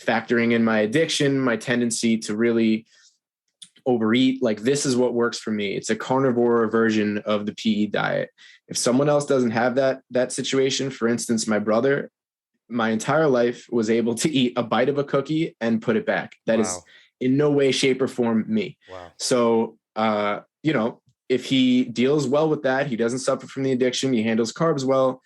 factoring in my addiction, my tendency to really overeat. Like, this is what works for me. It's a carnivore version of the PE diet. If someone else doesn't have that situation, for instance, my brother, my entire life was able to eat a bite of a cookie and put it back. That is in no way, shape, or form me. Wow. So, if he deals well with that, he doesn't suffer from the addiction, he handles carbs well,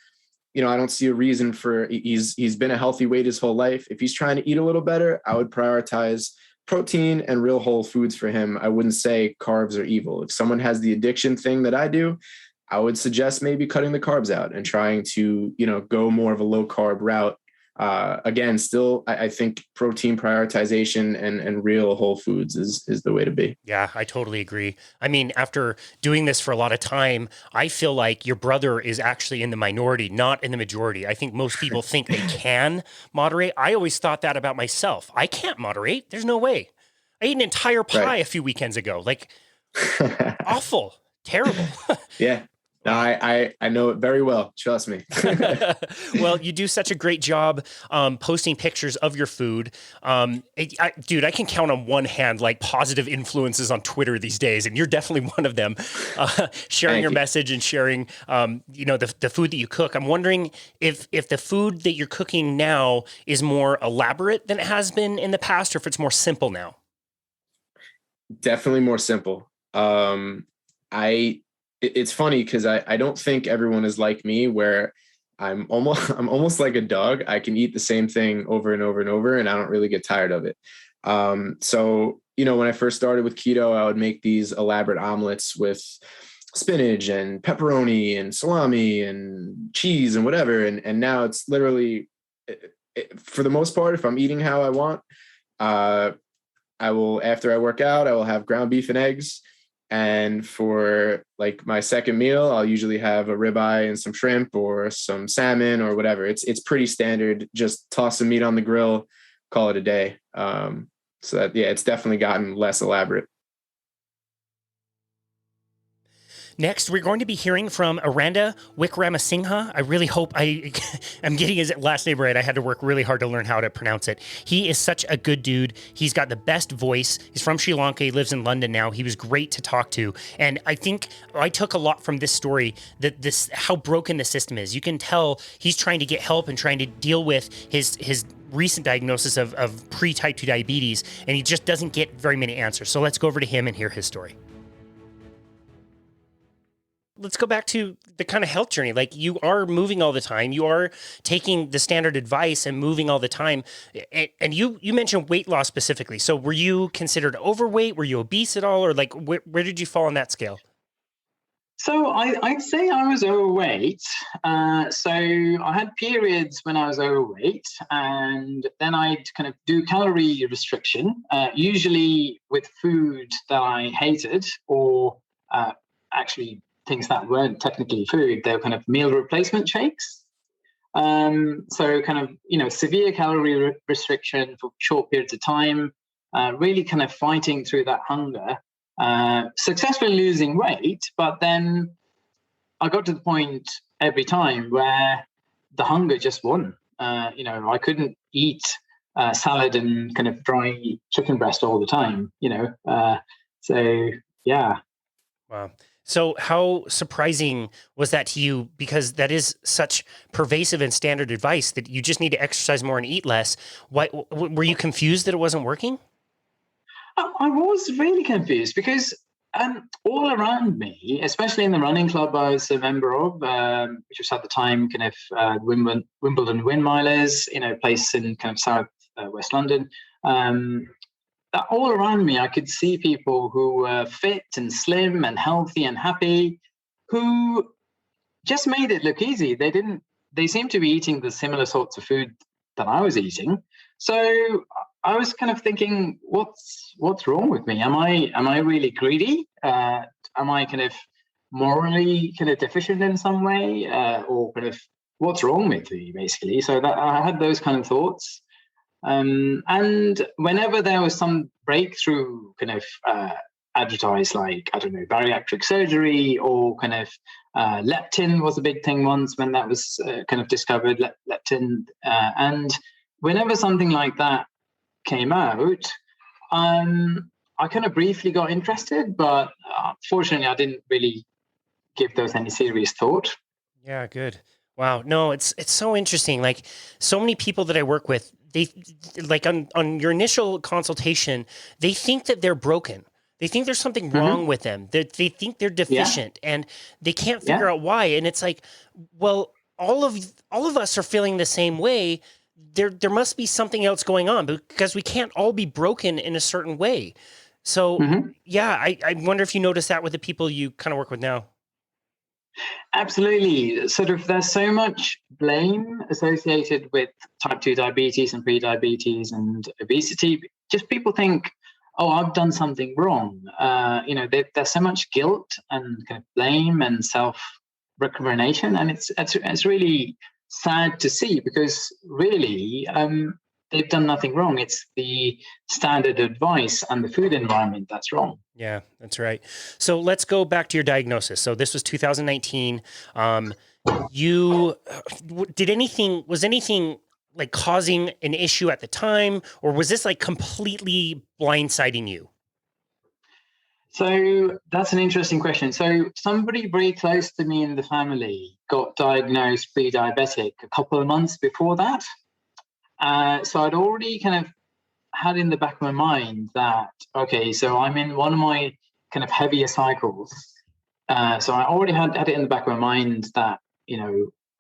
I don't see a reason for, he's been a healthy weight his whole life. If he's trying to eat a little better, I would prioritize protein and real whole foods for him. I wouldn't say carbs are evil. If someone has the addiction thing that I do, I would suggest maybe cutting the carbs out and trying to, go more of a low carb route. Again, still, I think protein prioritization and real whole foods is the way to be. Yeah, I totally agree. I mean, after doing this for a lot of time, I feel like your brother is actually in the minority, not in the majority. I think most people think they can moderate. I always thought that about myself. I can't moderate. There's no way. I ate an entire pie a few weekends ago. Like, awful, terrible. Yeah. No, I know it very well. Trust me. Well, you do such a great job posting pictures of your food. Dude, I can count on one hand like positive influences on Twitter these days, and you're definitely one of them. Sharing your message and sharing, the food that you cook. I'm wondering if the food that you're cooking now is more elaborate than it has been in the past, or if it's more simple now. Definitely more simple. It's funny because I don't think everyone is like me, where I'm almost like a dog. I can eat the same thing over and over and over, and I don't really get tired of it. So, when I first started with keto, I would make these elaborate omelets with spinach and pepperoni and salami and cheese and whatever. And now it's literally, for the most part, if I'm eating how I want, I will, after I work out, I will have ground beef and eggs. And for like my second meal, I'll usually have a ribeye and some shrimp or some salmon or whatever. It's pretty standard. Just toss some meat on the grill, call it a day. So that, it's definitely gotten less elaborate. Next, we're going to be hearing from Aranda Wickramasinghe. I really hope I'm getting his last name right. I had to work really hard to learn how to pronounce it. He is such a good dude. He's got the best voice. He's from Sri Lanka. He lives in London now. He was great to talk to. And I think I took a lot from this story, that how broken the system is. You can tell he's trying to get help and trying to deal with his recent diagnosis of pre-type 2 diabetes, and he just doesn't get very many answers. So let's go over to him and hear his story. Let's go back to the kind of health journey. Like, you are moving all the time. You are taking the standard advice and moving all the time. And you mentioned weight loss specifically. So were you considered overweight? Were you obese at all? Or like, where did you fall on that scale? So I'd say I was overweight. So I had periods when I was overweight, and then I'd kind of do calorie restriction, usually with food that I hated, or actually things that weren't technically food. They were kind of meal replacement shakes. So kind of, severe calorie restriction for short periods of time, really kind of fighting through that hunger, successfully losing weight. But then I got to the point every time where the hunger just won. I couldn't eat salad and kind of dry chicken breast all the time, so yeah. Wow. So how surprising was that to you? Because that is such pervasive and standard advice that you just need to exercise more and eat less. Were you confused that it wasn't working? I was really confused because all around me, especially in the running club I was a member of, which was at the time kind of Wimbledon Windmilers, place in kind of south West London. All around me, I could see people who were fit and slim and healthy and happy, who just made it look easy. They seemed to be eating the similar sorts of food that I was eating. So I was kind of thinking, what's wrong with me? Am I really greedy? Am I kind of morally kind of deficient in some way? Or kind of what's wrong with me, basically? So that I had those kind of thoughts. And whenever there was some breakthrough kind of advertised, like, I don't know, bariatric surgery, or kind of leptin was a big thing once when that was kind of discovered, leptin. And whenever something like that came out, I kind of briefly got interested, but fortunately, I didn't really give those any serious thought. Yeah, good. Wow. No, it's so interesting. Like, so many people that I work with, they like on your initial consultation, they think that they're broken. They think there's something wrong with them. They think they're deficient, and they can't figure out why. And it's like, well, all of us are feeling the same way. There must be something else going on, because we can't all be broken in a certain way. So yeah, I wonder if you notice that with the people you kind of work with now. Absolutely. Sort of, there's so much blame associated with type 2 diabetes and pre-diabetes and obesity. Just people think, oh, I've done something wrong. There's so much guilt and kind of blame and self-recrimination, and it's really sad to see, because really they've done nothing wrong. It's the standard advice and the food environment that's wrong. Yeah, that's right. So let's go back to your diagnosis. So this was 2019. Was anything like causing an issue at the time, or was this like completely blindsiding you? So that's an interesting question. So somebody very close to me in the family got diagnosed pre-diabetic a couple of months before that. So I'd already kind of had in the back of my mind that, okay, so I'm in one of my kind of heavier cycles. So I already had it in the back of my mind that,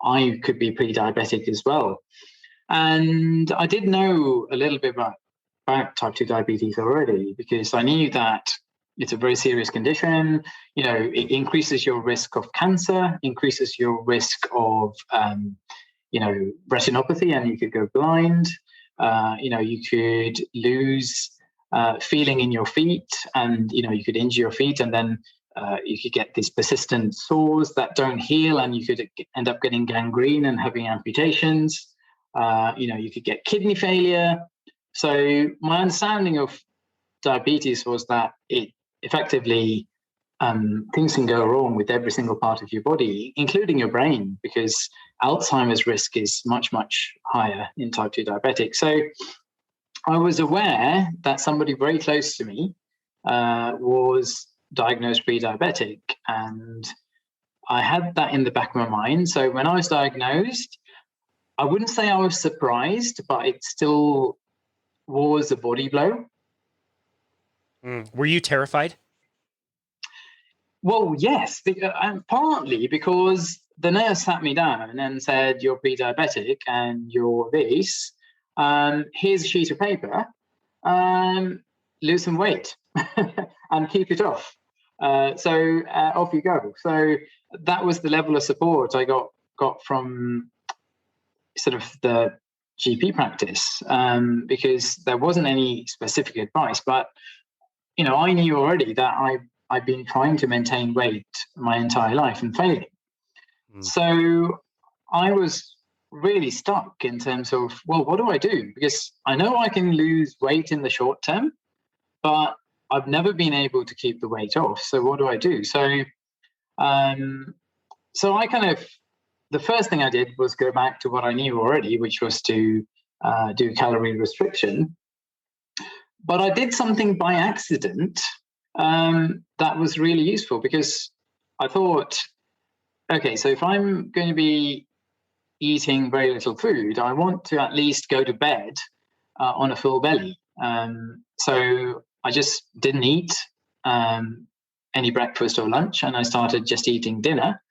I could be pre-diabetic as well. And I did know a little bit about type 2 diabetes already, because I knew that it's a very serious condition. It increases your risk of cancer, increases your risk of, retinopathy, and you could go blind. You could lose feeling in your feet, and, you could injure your feet, and then you could get these persistent sores that don't heal, and you could end up getting gangrene and having amputations. You could get kidney failure. So my understanding of diabetes was that it effectively, things can go wrong with every single part of your body, including your brain, because Alzheimer's risk is much, much higher in type 2 diabetic. So I was aware that somebody very close to me was diagnosed pre-diabetic, and I had that in the back of my mind. So when I was diagnosed, I wouldn't say I was surprised, but it still was a body blow. Were you terrified? Well, yes, partly because the nurse sat me down and said, you're pre-diabetic and you're this. Here's a sheet of paper. Lose some weight and keep it off. So off you go. So that was the level of support I got from sort of the GP practice, because there wasn't any specific advice. But, I knew already that I've been trying to maintain weight my entire life and failing. So I was really stuck in terms of, well, what do I do? Because I know I can lose weight in the short term, but I've never been able to keep the weight off. So what do I do? So I kind of, the first thing I did was go back to what I knew already, which was to do calorie restriction. But I did something by accident that was really useful, because I thought, okay, so if I'm going to be eating very little food, I want to at least go to bed on a full belly. So I just didn't eat any breakfast or lunch, and I started just eating dinner.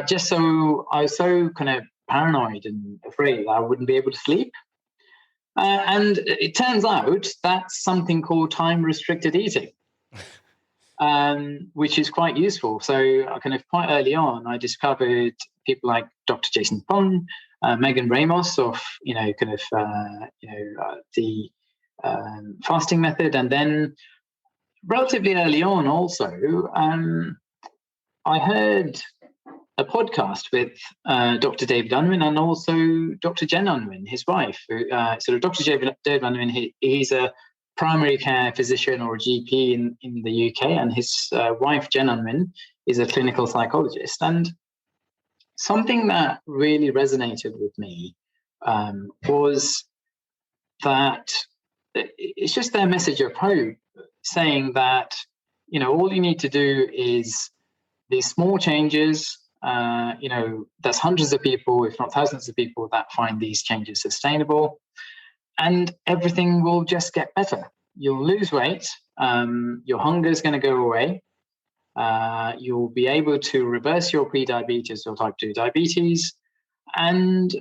Just so I was so kind of paranoid and afraid I wouldn't be able to sleep. And it turns out that's something called time-restricted eating, which is quite useful. So I kind of quite early on, I discovered people like Dr. Jason Fung, Megan Ramos of, the fasting method. And then relatively early on also, I heard a podcast with Dr. David Unwin and also Dr. Jen Unwin, his wife. Dr. David Unwin, he's a primary care physician or a GP in the UK, and his wife, Jen Unwin, is a clinical psychologist. And something that really resonated with me was that it's just their message of hope, saying that, all you need to do is these small changes. There's hundreds of people, if not thousands of people, that find these changes sustainable, and everything will just get better. You'll lose weight. Your hunger is going to go away. You'll be able to reverse your pre-diabetes or type 2 diabetes, and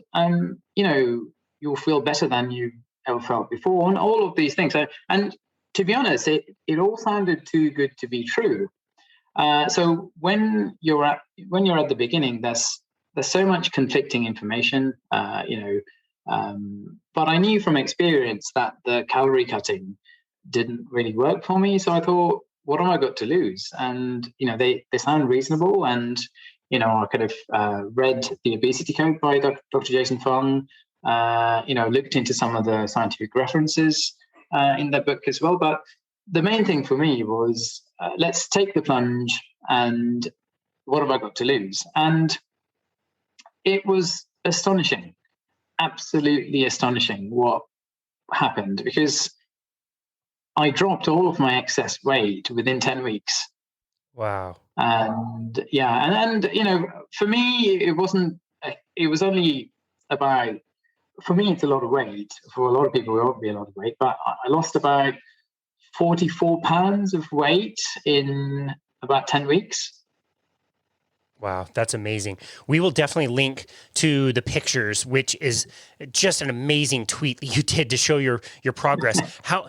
you'll feel better than you ever felt before, and all of these things. And to be honest, it all sounded too good to be true. So when you're at the beginning, there's so much conflicting information, but I knew from experience that the calorie cutting didn't really work for me. So I thought, what have I got to lose? And they sound reasonable. And I could have read The Obesity Code by Dr. Jason Fung. Looked into some of the scientific references in the book as well. But the main thing for me was, let's take the plunge, and what have I got to lose? And it was astonishing, absolutely astonishing what happened, because I dropped all of my excess weight within 10 weeks. Wow. And for me, it was only about, for me, it's a lot of weight. For a lot of people, it won't be a lot of weight, but I lost about 44 pounds of weight in about 10 weeks. Wow, that's amazing. We will definitely link to the pictures, which is just an amazing tweet that you did to show your progress. How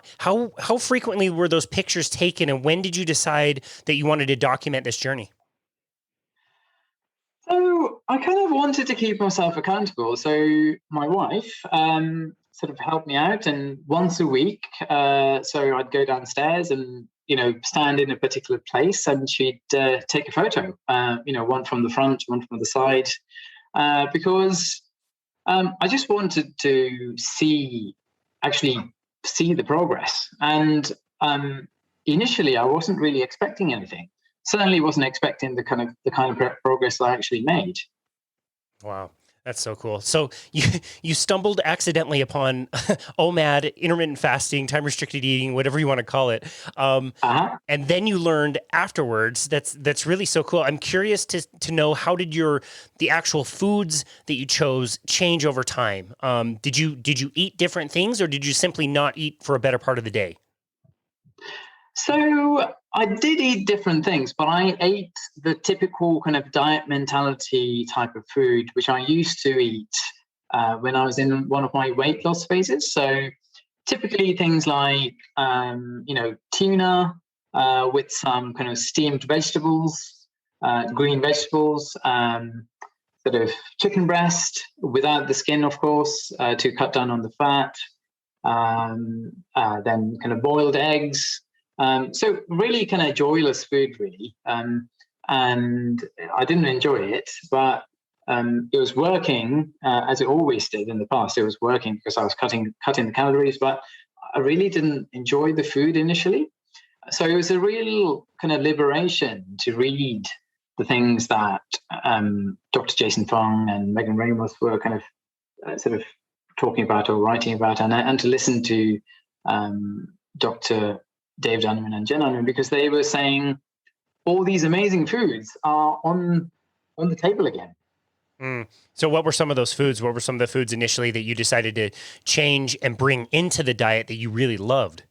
frequently were those pictures taken, and when did you decide that you wanted to document this journey? So I kind of wanted to keep myself accountable. So my wife sort of helped me out, and once a week, so I'd go downstairs and stand in a particular place, and she'd take a photo. One from the front, one from the side, because I just wanted to see the progress. And initially, I wasn't really expecting anything. Certainly wasn't expecting the kind of progress I actually made. Wow, that's so cool. So you stumbled accidentally upon OMAD, intermittent fasting, time restricted eating, whatever you want to call it, and then you learned afterwards. That's really so cool. I'm curious to know, how did the actual foods that you chose change over time? Did you eat different things, or did you simply not eat for a better part of the day? So I did eat different things, but I ate the typical kind of diet mentality type of food, which I used to eat when I was in one of my weight loss phases. So typically things like, tuna with some kind of steamed vegetables, green vegetables, sort of chicken breast without the skin, of course, to cut down on the fat, then kind of boiled eggs. So really kind of joyless food, really. And I didn't enjoy it, but it was working as it always did in the past. It was working because I was cutting the calories, but I really didn't enjoy the food initially. So it was a real kind of liberation to read the things that Dr. Jason Fung and Megan Ramos were kind of sort of talking about or writing about, and to listen to Dr. David Unwin and Jen Unwin, because they were saying all these amazing foods are on the table again. So what were some of those foods? What were some of the foods initially that you decided to change and bring into the diet that you really loved?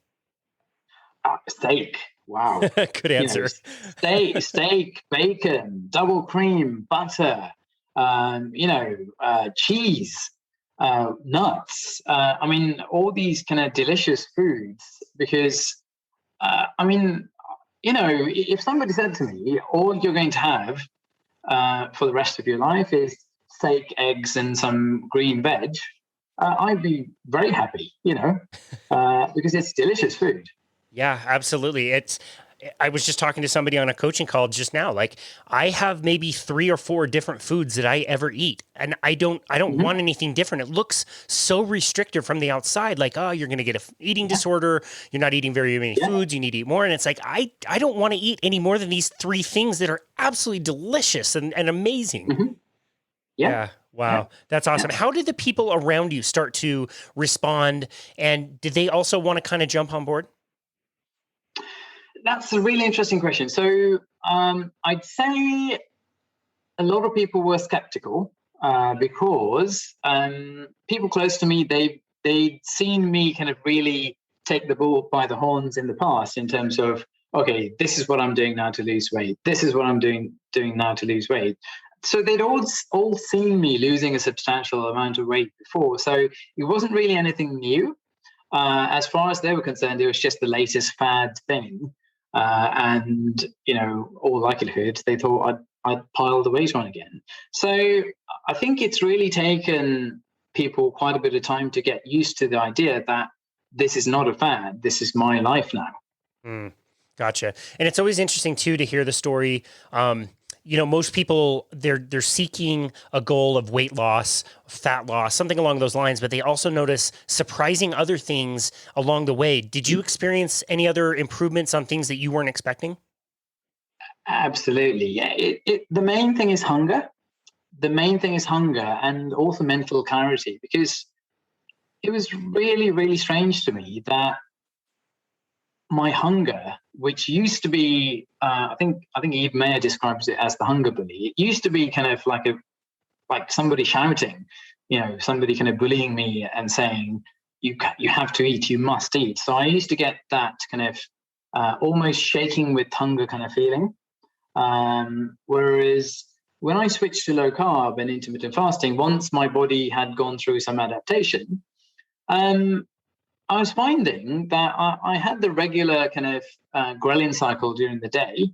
Steak. Wow. Good answer. Steak, bacon, double cream, butter, cheese, nuts. All these kind of delicious foods, because if somebody said to me, all you're going to have for the rest of your life is steak, eggs, and some green veg, I'd be very happy, because it's delicious food. Yeah, absolutely. I was just talking to somebody on a coaching call just now. Like, I have maybe 3 or 4 different foods that I ever eat, and I don't want anything different. It looks so restrictive from the outside. Like, oh, you're going to get an eating disorder. You're not eating very many foods. You need to eat more. And it's like, I don't want to eat any more than these 3 things that are absolutely delicious and amazing. Mm-hmm. Yeah. Wow. That's awesome. How did the people around you start to respond? And did they also want to kind of jump on board? That's a really interesting question. So I'd say a lot of people were skeptical because people close to me, they'd seen me kind of really take the bull by the horns in the past in terms of, okay, this is what I'm doing now to lose weight. This is what I'm doing now to lose weight. So they'd all seen me losing a substantial amount of weight before. So it wasn't really anything new. As far as they were concerned, it was just the latest fad thing. And, all likelihood, they thought I'd pile the weight on again. So I think it's really taken people quite a bit of time to get used to the idea that this is not a fad. This is my life now. Gotcha. And it's always interesting too, to hear the story. Most people, they're seeking a goal of weight loss, fat loss, something along those lines, but they also notice surprising other things along the way. Did you experience any other improvements on things that you weren't expecting? Absolutely. Yeah. The main thing is hunger. The main thing is hunger and also mental clarity, because it was really, really strange to me that my hunger, which used to be, I think Eve Mayer describes it as the hunger bully. It used to be kind of like somebody shouting, somebody kind of bullying me and saying, you have to eat, you must eat. So I used to get that kind of almost shaking with hunger kind of feeling. Whereas when I switched to low carb and intermittent fasting, once my body had gone through some adaptation, I was finding that I had the regular kind of ghrelin cycle during the day,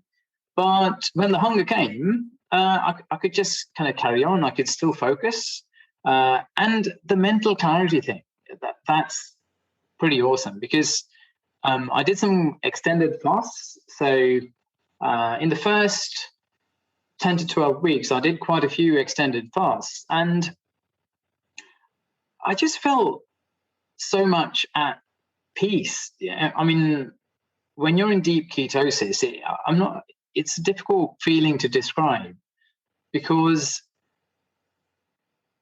but when the hunger came, I could just kind of carry on. I could still focus. And the mental clarity thing, that's pretty awesome, because I did some extended fasts. So in the first 10 to 12 weeks, I did quite a few extended fasts, and I just felt so much at peace. I mean, when you're in deep ketosis, it's a difficult feeling to describe, because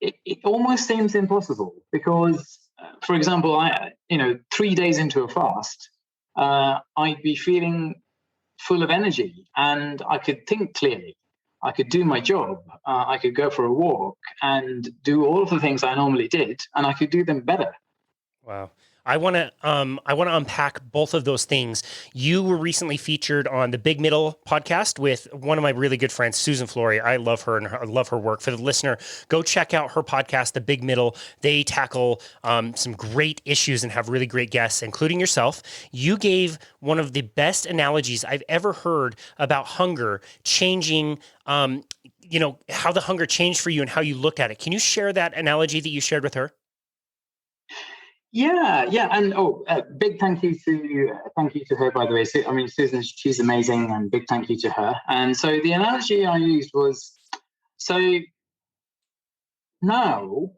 it almost seems impossible. Because, for example, 3 days into a fast, I'd be feeling full of energy and I could think clearly. I could do my job. I could go for a walk and do all of the things I normally did, and I could do them better. Wow. I want to unpack both of those things. You were recently featured on the Big Middle podcast with one of my really good friends, Susan Flory. I love her and I love her work. For the listener, go check out her podcast, The Big Middle. They tackle some great issues and have really great guests, including yourself. You gave one of the best analogies I've ever heard about hunger changing, how the hunger changed for you and how you look at it. Can you share that analogy that you shared with her? Yeah, and big thank you to her, by the way. Susan, she's amazing, and big thank you to her. And so the analogy I used was, so now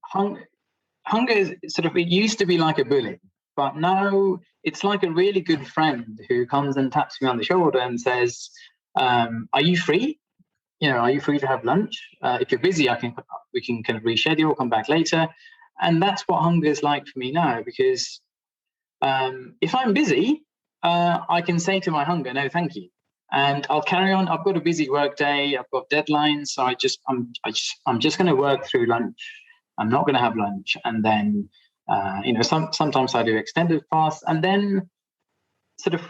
hunger is sort of, it used to be like a bully, but now it's like a really good friend who comes and taps me on the shoulder and says, "Are you free? Are you free to have lunch? If you're busy, we can kind of reschedule, come back later." And that's what hunger is like for me now, because if I'm busy, I can say to my hunger, "No, thank you," and I'll carry on. I've got a busy work day. I've got deadlines, so I'm just going to work through lunch. I'm not going to have lunch, and then sometimes I do extended fasts, and then sort of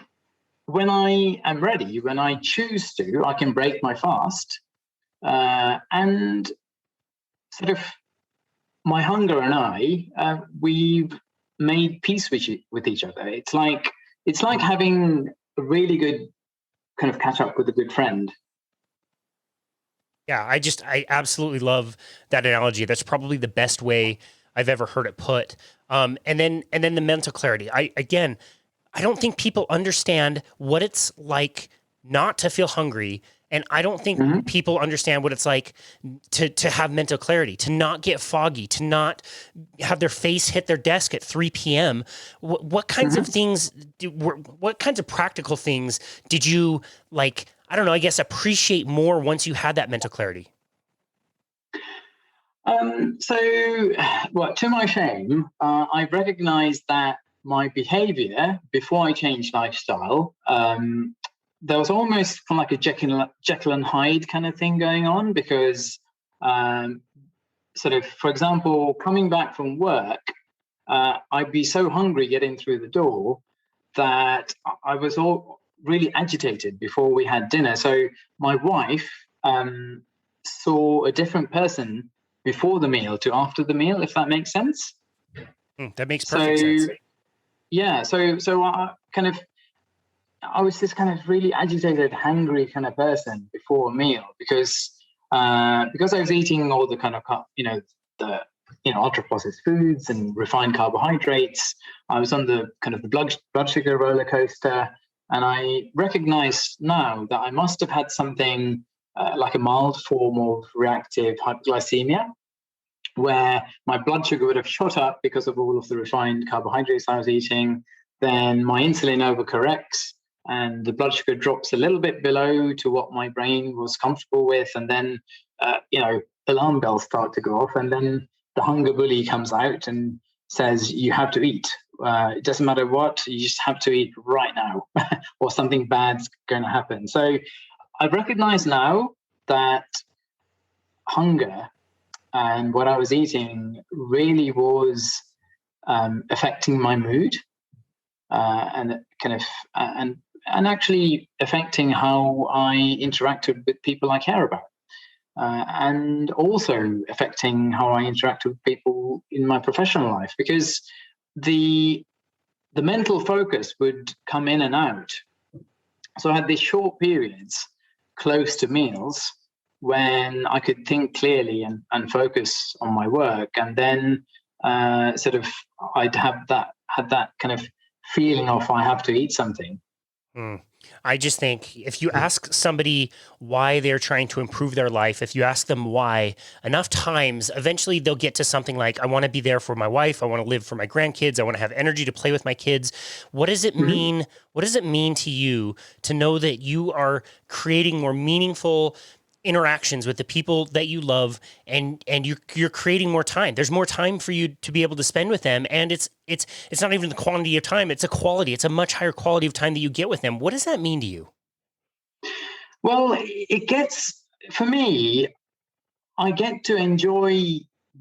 when I am ready, when I choose to, I can break my fast, and sort of. My hunger and I, we've made peace with each other. It's like having a really good kind of catch up with a good friend. Yeah, I absolutely love that analogy. That's probably the best way I've ever heard it put. And then the mental clarity. I don't think people understand what it's like not to feel hungry. And I don't think people understand what it's like to have mental clarity, to not get foggy, to not have their face hit their desk at 3 p.m. What kinds of things, what kinds of practical things did you like, I don't know, I guess appreciate more once you had that mental clarity? To my shame, I recognized that my behavior before I changed lifestyle, there was almost kind of like a Jekyll and Hyde kind of thing going on, because for example, coming back from work, I'd be so hungry getting through the door that I was all really agitated before we had dinner. So my wife saw a different person before the meal to after the meal, if that makes sense. That makes perfect sense. Yeah. So I was this kind of really agitated, hungry kind of person before a meal, because I was eating all the kind of, ultra processed foods and refined carbohydrates. I was on the kind of the blood sugar roller coaster, and I recognize now that I must have had something like a mild form of reactive hypoglycemia, where my blood sugar would have shot up because of all of the refined carbohydrates I was eating. Then my insulin overcorrects, and the blood sugar drops a little bit below to what my brain was comfortable with. And then, alarm bells start to go off. And then the hunger bully comes out and says, you have to eat. It doesn't matter what, you just have to eat right now or something bad's going to happen. So I recognize now that hunger and what I was eating really was affecting my mood, and actually affecting how I interacted with people I care about, and also affecting how I interact with people in my professional life, because the mental focus would come in and out. So I had these short periods close to meals when I could think clearly and focus on my work, and then I'd had that kind of feeling of I have to eat something. I just think if you ask somebody why they're trying to improve their life, if you ask them why enough times, eventually they'll get to something like, I want to be there for my wife. I want to live for my grandkids. I want to have energy to play with my kids. What does it mean? What does it mean to you to know that you are creating more meaningful interactions with the people that you love, and you're creating more time? There's more time for you to be able to spend with them, and it's not even the quantity of time, it's a quality. It's a much higher quality of time that you get with them. What does that mean to you? Well, it gets, for me, I get to enjoy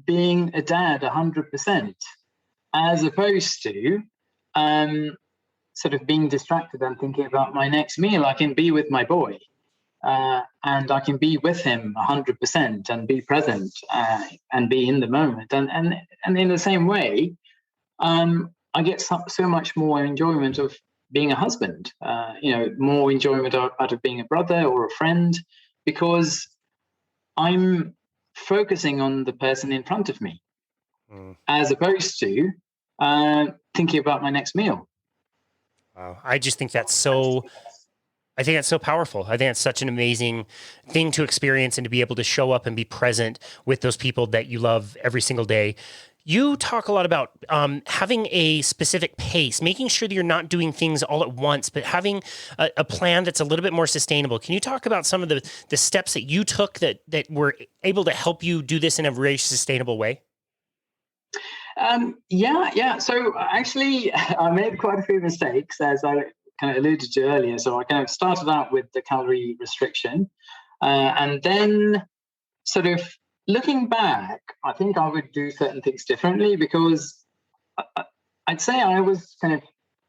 being a dad 100%, as opposed to being distracted and thinking about my next meal. I can be with my boy. And I can be with him 100% and be present and be in the moment. And in the same way, I get so much more enjoyment of being a husband, more enjoyment out of being a brother or a friend, because I'm focusing on the person in front of me, as opposed to thinking about my next meal. Wow. I just think that's so... I think that's so powerful. I think it's such an amazing thing to experience, and to be able to show up and be present with those people that you love every single day. You talk a lot about having a specific pace, making sure that you're not doing things all at once, but having a plan that's a little bit more sustainable. Can you talk about some of the steps that you took that were able to help you do this in a very sustainable way? Yeah. So actually, I made quite a few mistakes, as I kind of alluded to earlier. So I kind of started out with the calorie restriction, and then looking back, I think I would do certain things differently, because I'd say I was kind of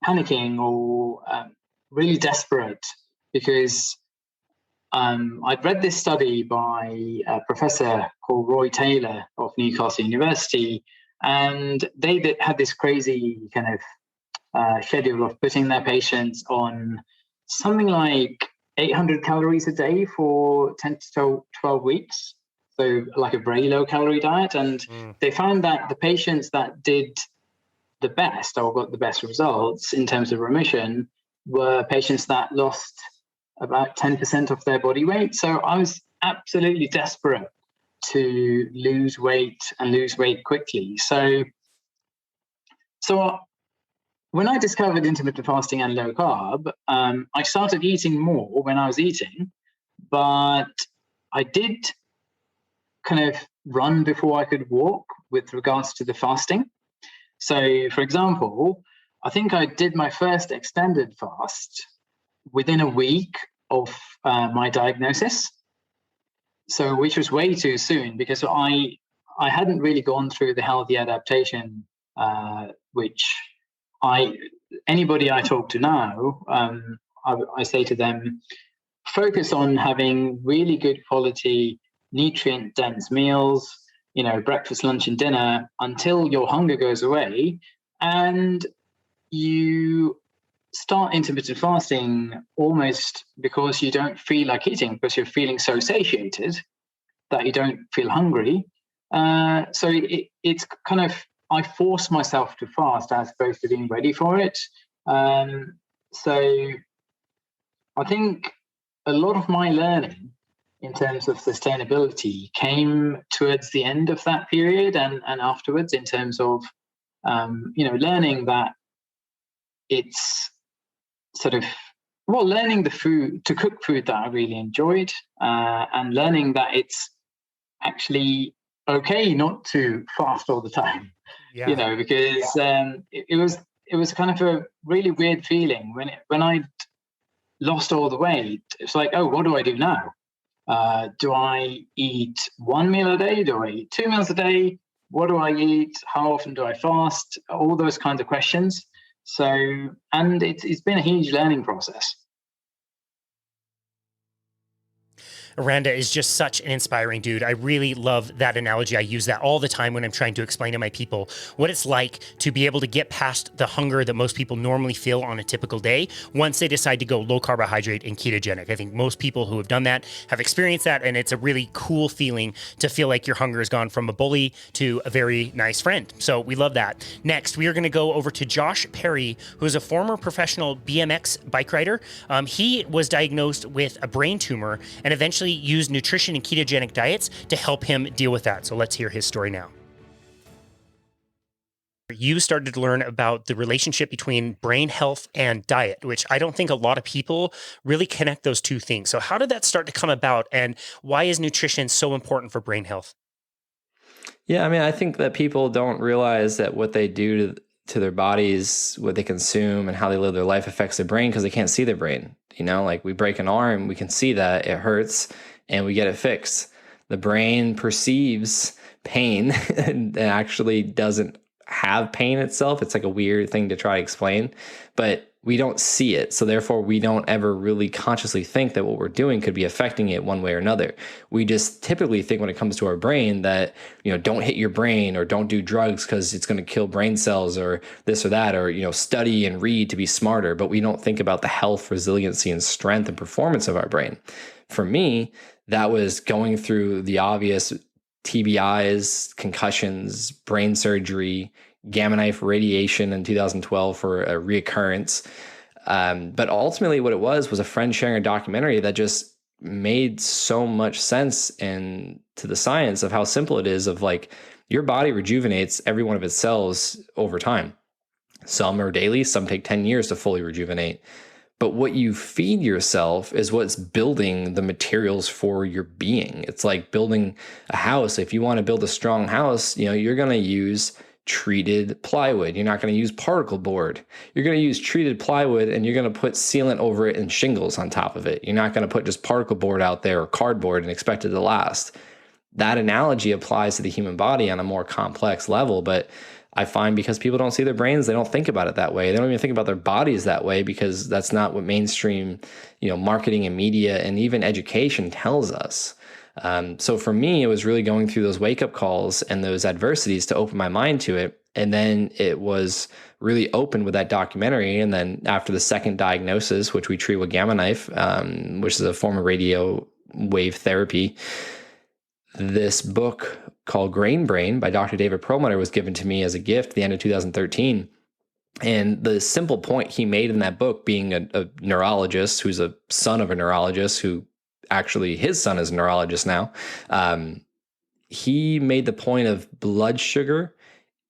panicking or really desperate, because I'd read this study by a professor called Roy Taylor of Newcastle University, and they had this crazy kind of schedule of putting their patients on something like 800 calories a day for 10 to 12 weeks. So like a very low calorie diet. And they found that the patients that did the best or got the best results in terms of remission were patients that lost about 10% of their body weight. So I was absolutely desperate to lose weight and lose weight quickly. So when I discovered intermittent fasting and low carb, I started eating more when I was eating, but I did kind of run before I could walk with regards to the fasting. So, for example, I think I did my first extended fast within a week of my diagnosis. So, which was way too soon, because I hadn't really gone through the healthy adaptation, which anybody I talk to now, I say to them, focus on having really good quality, nutrient dense meals, breakfast, lunch, and dinner until your hunger goes away, and you start intermittent fasting almost because you don't feel like eating, because you're feeling so satiated that you don't feel hungry. So it's kind of, I force myself to fast as opposed to being ready for it. So I think a lot of my learning in terms of sustainability came towards the end of that period and afterwards, in terms of, learning that it's sort of, learning to cook food that I really enjoyed, and learning that it's actually okay not to fast all the time. Yeah. Because it was kind of a really weird feeling when I lost all the weight. It's like, oh, what do I do now? Do I eat one meal a day? Do I eat 2 meals a day? What do I eat? How often do I fast? All those kinds of questions. So, and it's been a huge learning process. Aranda is just such an inspiring dude. I really love that analogy. I use that all the time when I'm trying to explain to my people what it's like to be able to get past the hunger that most people normally feel on a typical day once they decide to go low carbohydrate and ketogenic. I think most people who have done that have experienced that, and it's a really cool feeling to feel like your hunger has gone from a bully to a very nice friend. So we love that. Next, we are going to go over to Josh Perry, who is a former professional BMX bike rider. He was diagnosed with a brain tumor and eventually used nutrition and ketogenic diets to help him deal with that. So let's hear his story now. You started to learn about the relationship between brain health and diet, which I don't think a lot of people really connect those two things. So how did that start to come about, and why is nutrition so important for brain health? Yeah, I mean, I think that people don't realize that what they do to their bodies, what they consume, and how they live their life affects their brain, because they can't see their brain. Like we break an arm, we can see that it hurts and we get it fixed. The brain perceives pain and actually doesn't have pain itself. It's like a weird thing to try to explain, but we don't see it. So therefore we don't ever really consciously think that what we're doing could be affecting it one way or another. We just typically think when it comes to our brain that, don't hit your brain, or don't do drugs because it's going to kill brain cells, or this or that, or, study and read to be smarter. But we don't think about the health, resiliency, and strength and performance of our brain. For me, that was going through the obvious TBIs, concussions, brain surgery, gamma knife radiation in 2012 for a reoccurrence. But ultimately what it was a friend sharing a documentary that just made so much sense to the science of how simple it is, of like, your body rejuvenates every one of its cells over time. Some are daily, some take 10 years to fully rejuvenate. But what you feed yourself is what's building the materials for your being. It's like building a house. If you want to build a strong house, you're going to use treated plywood. You're not going to use particle board. You're going to use treated plywood, and you're going to put sealant over it and shingles on top of it. You're not going to put just particle board out there or cardboard and expect it to last. That analogy applies to the human body on a more complex level, but I find because people don't see their brains, they don't think about it that way. They don't even think about their bodies that way, because that's not what mainstream, marketing and media and even education tells us. So for me, it was really going through those wake-up calls and those adversities to open my mind to it. And then it was really open with that documentary. And then after the second diagnosis, which we treat with gamma knife, which is a form of radio wave therapy, this book called Grain Brain by Dr. David Perlmutter was given to me as a gift at the end of 2013. And the simple point he made in that book, being a neurologist who's a son of a neurologist who actually his son is a neurologist now, he made the point of blood sugar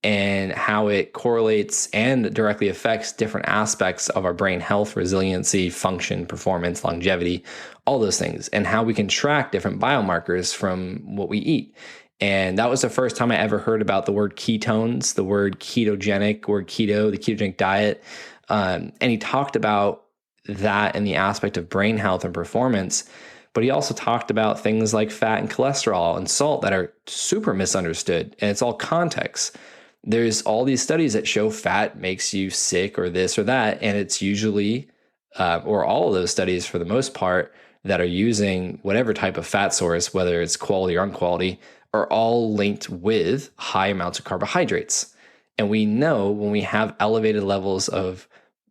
and how it correlates and directly affects different aspects of our brain health, resiliency, function, performance, longevity, all those things, and how we can track different biomarkers from what we eat. And that was the first time I ever heard about the word ketones, the word ketogenic, word keto, the ketogenic diet. And he talked about that in the aspect of brain health and performance. But he also talked about things like fat and cholesterol and salt that are super misunderstood. And it's all context. There's all these studies that show fat makes you sick or this or that. And it's usually, or all of those studies for the most part, that are using whatever type of fat source, whether it's quality or unquality, are all linked with high amounts of carbohydrates. And we know when we have elevated levels of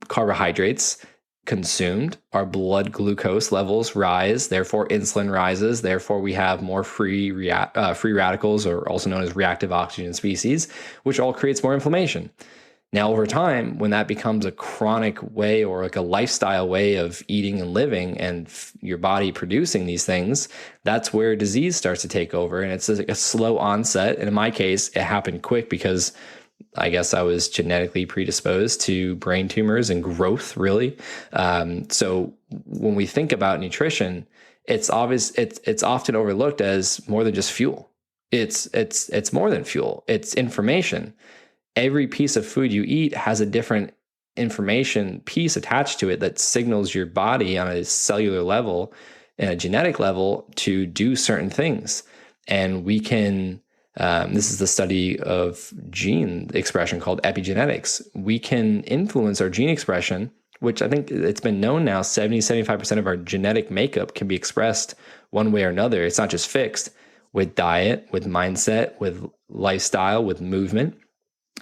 carbohydrates consumed, our blood glucose levels rise, therefore insulin rises, therefore we have more free radicals, or also known as reactive oxygen species, which all creates more inflammation. Now, over time, when that becomes a chronic way or like a lifestyle way of eating and living and your body producing these things, that's where disease starts to take over. And it's a slow onset. And in my case, it happened quick because I guess I was genetically predisposed to brain tumors and growth, really. So when we think about nutrition, it's obvious, it's often overlooked as more than just fuel. It's more than fuel. It's information. Every piece of food you eat has a different information piece attached to it that signals your body on a cellular level and a genetic level to do certain things. And we can, this is the study of gene expression called epigenetics. We can influence our gene expression, which I think it's been known now, 70-75% of our genetic makeup can be expressed one way or another. It's not just fixed, with diet, with mindset, with lifestyle, with movement.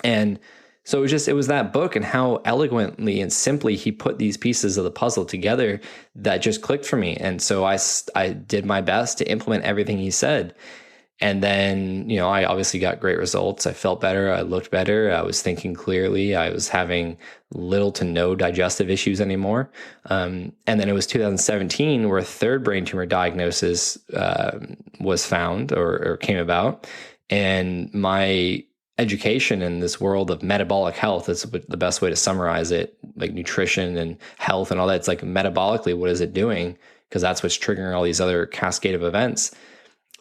And so it was that book and how eloquently and simply he put these pieces of the puzzle together that just clicked for me. And so I did my best to implement everything he said. And then, I obviously got great results. I felt better. I looked better. I was thinking clearly. I was having little to no digestive issues anymore. And then it was 2017 where a third brain tumor diagnosis was found or came about. And my education in this world of metabolic health, is the best way to summarize it, like nutrition and health and all that. It's like metabolically, what is it doing? Because that's what's triggering all these other cascade of events.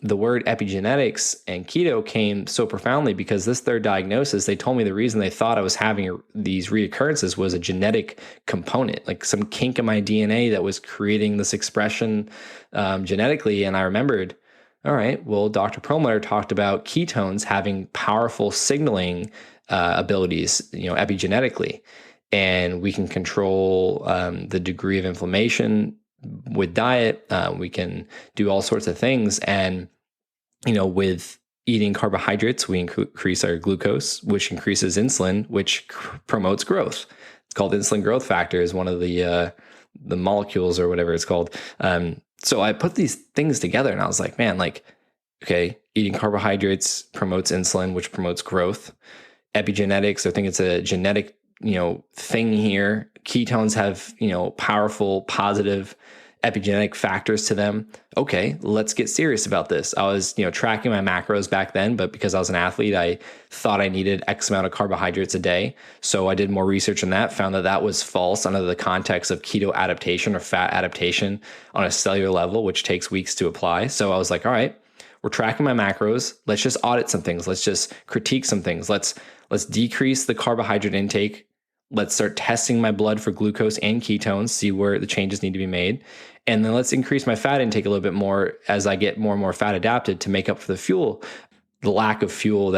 The word epigenetics and keto came so profoundly because this third diagnosis, they told me the reason they thought I was having these reoccurrences was a genetic component, like some kink in my DNA that was creating this expression genetically. And I remembered, all right, well, Dr. Perlmutter talked about ketones having powerful signaling abilities, epigenetically, and we can control the degree of inflammation with diet. We can do all sorts of things. And, with eating carbohydrates, we increase our glucose, which increases insulin, which promotes growth. It's called insulin growth factor, is one of the molecules or whatever it's called. So I put these things together and I was like, man, okay, eating carbohydrates promotes insulin, which promotes growth. Epigenetics, I think it's a genetic, thing here. Ketones have, powerful, positive epigenetic factors to them. Okay, let's get serious about this. I was, tracking my macros back then, but because I was an athlete, I thought I needed X amount of carbohydrates a day. So I did more research on that, found that was false under the context of keto adaptation or fat adaptation on a cellular level, which takes weeks to apply. So I was like, all right, we're tracking my macros. Let's just audit some things. Let's just critique some things. Let's decrease the carbohydrate intake. Let's start testing my blood for glucose and ketones, see where the changes need to be made. And then let's increase my fat intake a little bit more as I get more and more fat adapted to make up for the lack of fuel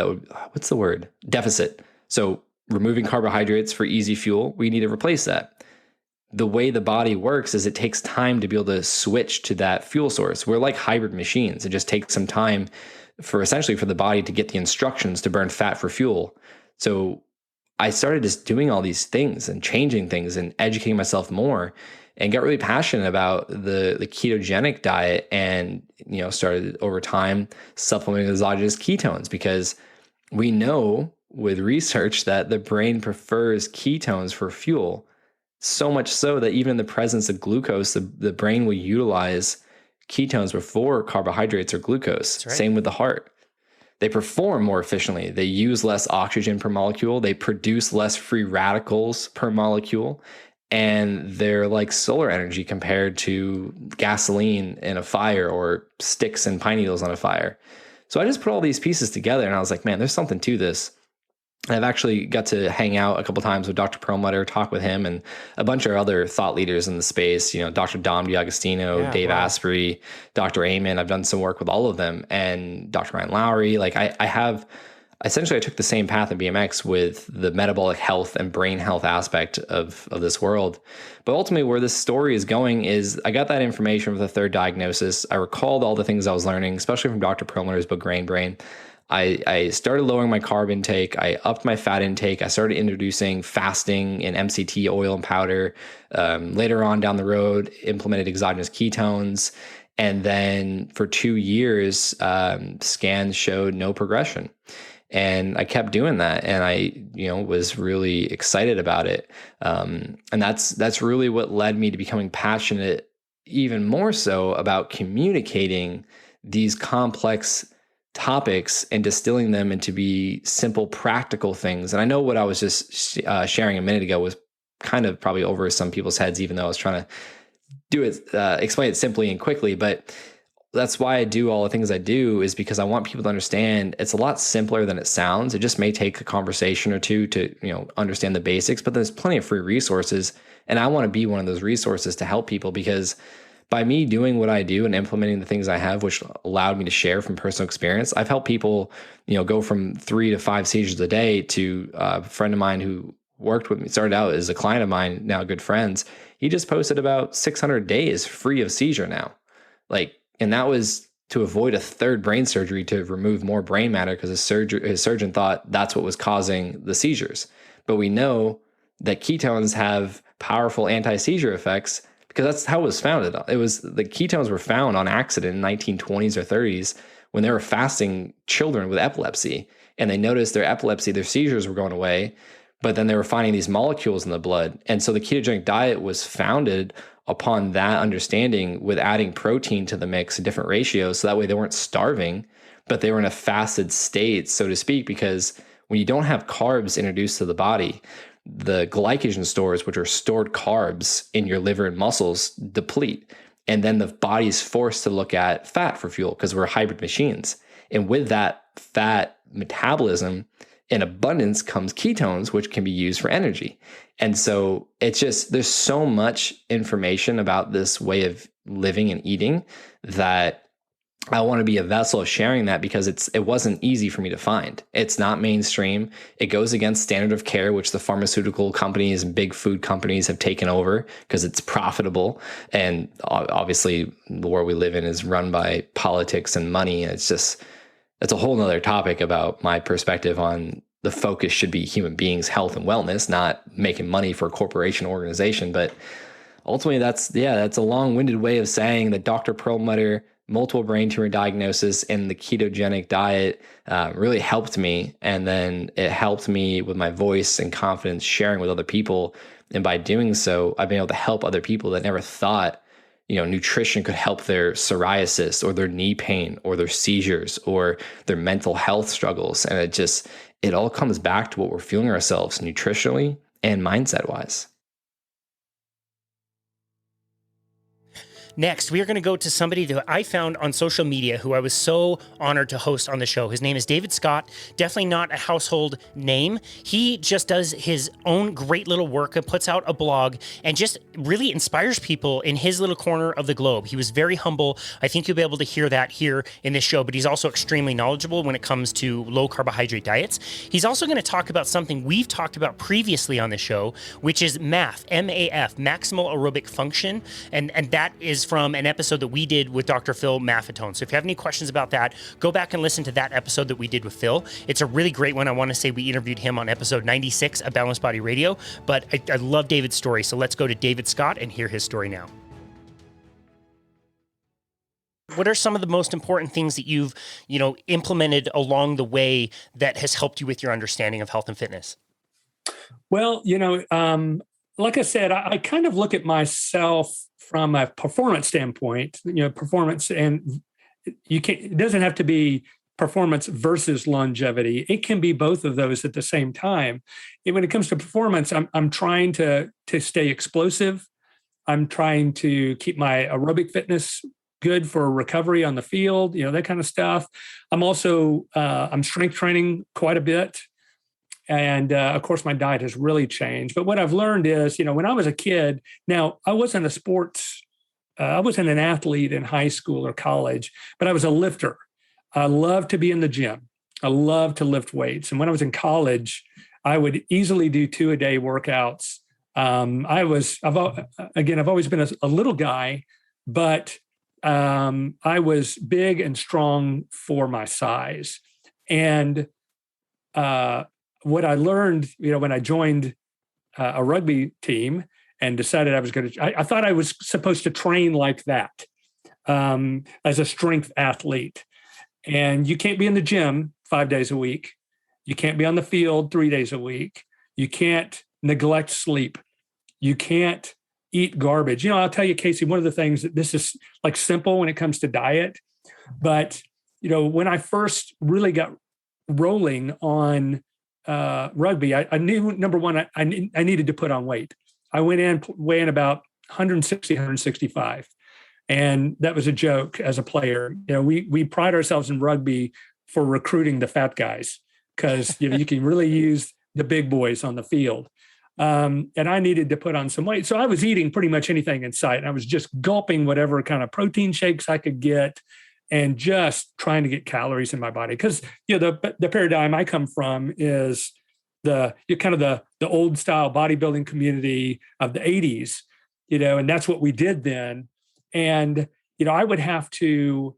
deficit. So removing carbohydrates for easy fuel, we need to replace that. The way the body works is it takes time to be able to switch to that fuel source. We're like hybrid machines. It just takes some time for the body to get the instructions to burn fat for fuel. So I started just doing all these things and changing things and educating myself more. and got really passionate about the ketogenic diet, and started over time supplementing exogenous ketones, because we know with research that the brain prefers ketones for fuel, so much so that even in the presence of glucose, the brain will utilize ketones before carbohydrates or glucose. Right. Same with the heart. They perform more efficiently. They use less oxygen per molecule. They produce less free radicals per molecule. And they're like solar energy compared to gasoline in a fire or sticks and pine needles on a fire. So I just put all these pieces together and I was like, man, there's something to this. And I've actually got to hang out a couple times with Dr. Perlmutter, talk with him and a bunch of other thought leaders in the space, Dr. Dom D'Agostino, Dave Asprey, Dr. Amen. I've done some work with all of them, and Dr. Ryan Lowry. Like I took the same path in BMX with the metabolic health and brain health aspect of this world. But ultimately where this story is going is I got that information with the third diagnosis. I recalled all the things I was learning, especially from Dr. Perlmutter's book, Grain Brain. I started lowering my carb intake. I upped my fat intake. I started introducing fasting and MCT oil and powder. Later on down the road, implemented exogenous ketones. And then for 2 years, scans showed no progression. And I kept doing that, and I, was really excited about it. And that's really what led me to becoming passionate, even more so, about communicating these complex topics and distilling them into be simple, practical things. And I know what I was just sharing a minute ago was kind of probably over some people's heads, even though I was trying to do it, explain it simply and quickly. But that's why I do all the things I do, is because I want people to understand it's a lot simpler than it sounds. It just may take a conversation or two to, understand the basics, but there's plenty of free resources. And I want to be one of those resources to help people, because by me doing what I do and implementing the things I have, which allowed me to share from personal experience, I've helped people, go from 3 to 5 seizures a day to a friend of mine who worked with me, started out as a client of mine, now good friends. He just posted about 600 days free of seizure now. And that was to avoid a third brain surgery to remove more brain matter, because his surgeon thought that's what was causing the seizures. But we know that ketones have powerful anti-seizure effects, because that's how it was founded. The ketones were found on accident in 1920s or 30s when they were fasting children with epilepsy, and they noticed their seizures were going away, but then they were finding these molecules in the blood. And so the ketogenic diet was founded upon that understanding, with adding protein to the mix in different ratios. So that way they weren't starving, but they were in a fasted state, so to speak, because when you don't have carbs introduced to the body, the glycogen stores, which are stored carbs in your liver and muscles, deplete. And then the body's forced to look at fat for fuel, because we're hybrid machines. And with that fat metabolism in abundance comes ketones, which can be used for energy. And so it's just, there's so much information about this way of living and eating that I want to be a vessel of sharing that, because it wasn't easy for me to find. It's not mainstream. It goes against standard of care, which the pharmaceutical companies and big food companies have taken over because it's profitable. And obviously the world we live in is run by politics and money. And it's a whole nother topic about my perspective on the focus should be human beings' health and wellness, not making money for a corporation organization. But ultimately that's a long-winded way of saying that Dr. Perlmutter, multiple brain tumor diagnosis, and the ketogenic diet really helped me. And then it helped me with my voice and confidence sharing with other people. And by doing so, I've been able to help other people that never thought, nutrition could help their psoriasis or their knee pain or their seizures or their mental health struggles. And it all comes back to what we're fueling ourselves nutritionally and mindset wise. Next, we are going to go to somebody that I found on social media who I was so honored to host on the show. His name is David Scott. Definitely not a household name. He just does his own great little work and puts out a blog and just really inspires people in his little corner of the globe. He was very humble. I think you'll be able to hear that here in this show, but he's also extremely knowledgeable when it comes to low carbohydrate diets. He's also going to talk about something we've talked about previously on the show, which is MAF, M-A-F, maximal aerobic function. And that is is from an episode that we did with Dr. Phil Maffetone. So if you have any questions about that, go back and listen to that episode that we did with Phil. It's a really great one. I want to say we interviewed him on episode 96 of Boundless Body Radio, but I love David's story. So let's go to David Scott and hear his story now. What are some of the most important things that you've, implemented along the way that has helped you with your understanding of health and fitness? Well, like I said, I kind of look at myself from a performance standpoint, performance, and it doesn't have to be performance versus longevity. It can be both of those at the same time. And when it comes to performance, I'm trying to stay explosive. I'm trying to keep my aerobic fitness good for recovery on the field, that kind of stuff. I'm also, I'm strength training quite a bit. And of course, my diet has really changed. But what I've learned is, when I was a kid, now I wasn't I wasn't an athlete in high school or college, but I was a lifter. I loved to be in the gym. I loved to lift weights. And when I was in college, I would easily do 2-a-day workouts. I've always been a little guy, but I was big and strong for my size. And what I learned, when I joined a rugby team and decided I thought I was supposed to train like that as a strength athlete. And you can't be in the gym 5 days a week. You can't be on the field 3 days a week. You can't neglect sleep. You can't eat garbage. I'll tell you, Casey, one of the things that this is like simple when it comes to diet, but when I first really got rolling on rugby, I knew, number one, I needed to put on weight. I went in weighing about 160, 165. And that was a joke as a player. We pride ourselves in rugby for recruiting the fat guys because you can really use the big boys on the field. And I needed to put on some weight. So I was eating pretty much anything in sight. I was just gulping whatever kind of protein shakes I could get and just trying to get calories in my body. Because, the paradigm I come from is the old style bodybuilding community of the 80s, and that's what we did then. And, I would have to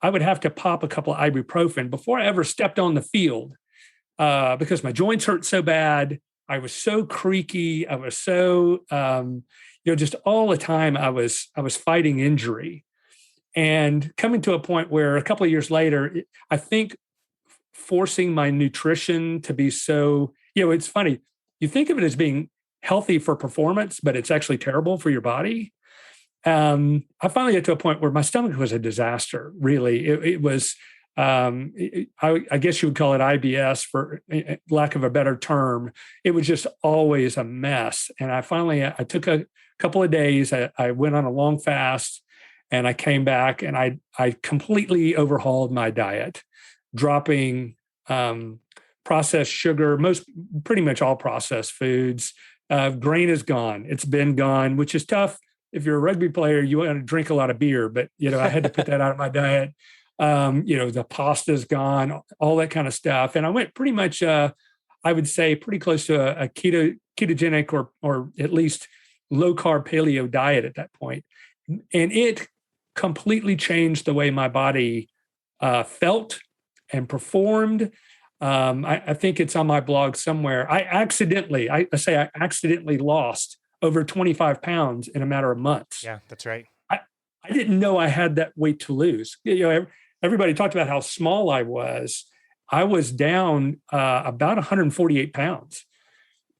pop a couple of ibuprofen before I ever stepped on the field because my joints hurt so bad. I was so creaky. I was so, just all the time I was fighting injury and coming to a point where a couple of years later, I think forcing my nutrition to be so, it's funny. You think of it as being healthy for performance, but it's actually terrible for your body. I finally got to a point where my stomach was a disaster. Really, it was. I guess you would call it IBS for lack of a better term. It was just always a mess. And I took a couple of days. I went on a long fast, and I came back and I completely overhauled my diet, dropping processed sugar, pretty much all processed foods. Grain is gone. It's been gone, which is tough. If you're a rugby player, you want to drink a lot of beer, but I had to put that out of my diet. The pasta's gone, all that kind of stuff. And I went pretty much, I would say pretty close to a ketogenic or at least low carb paleo diet at that point. And it completely changed the way my body felt and performed. I think it's on my blog somewhere. I accidentally lost over 25 pounds in a matter of months. Yeah, that's right. I didn't know I had that weight to lose. Everybody talked about how small I was. I was down about 148 pounds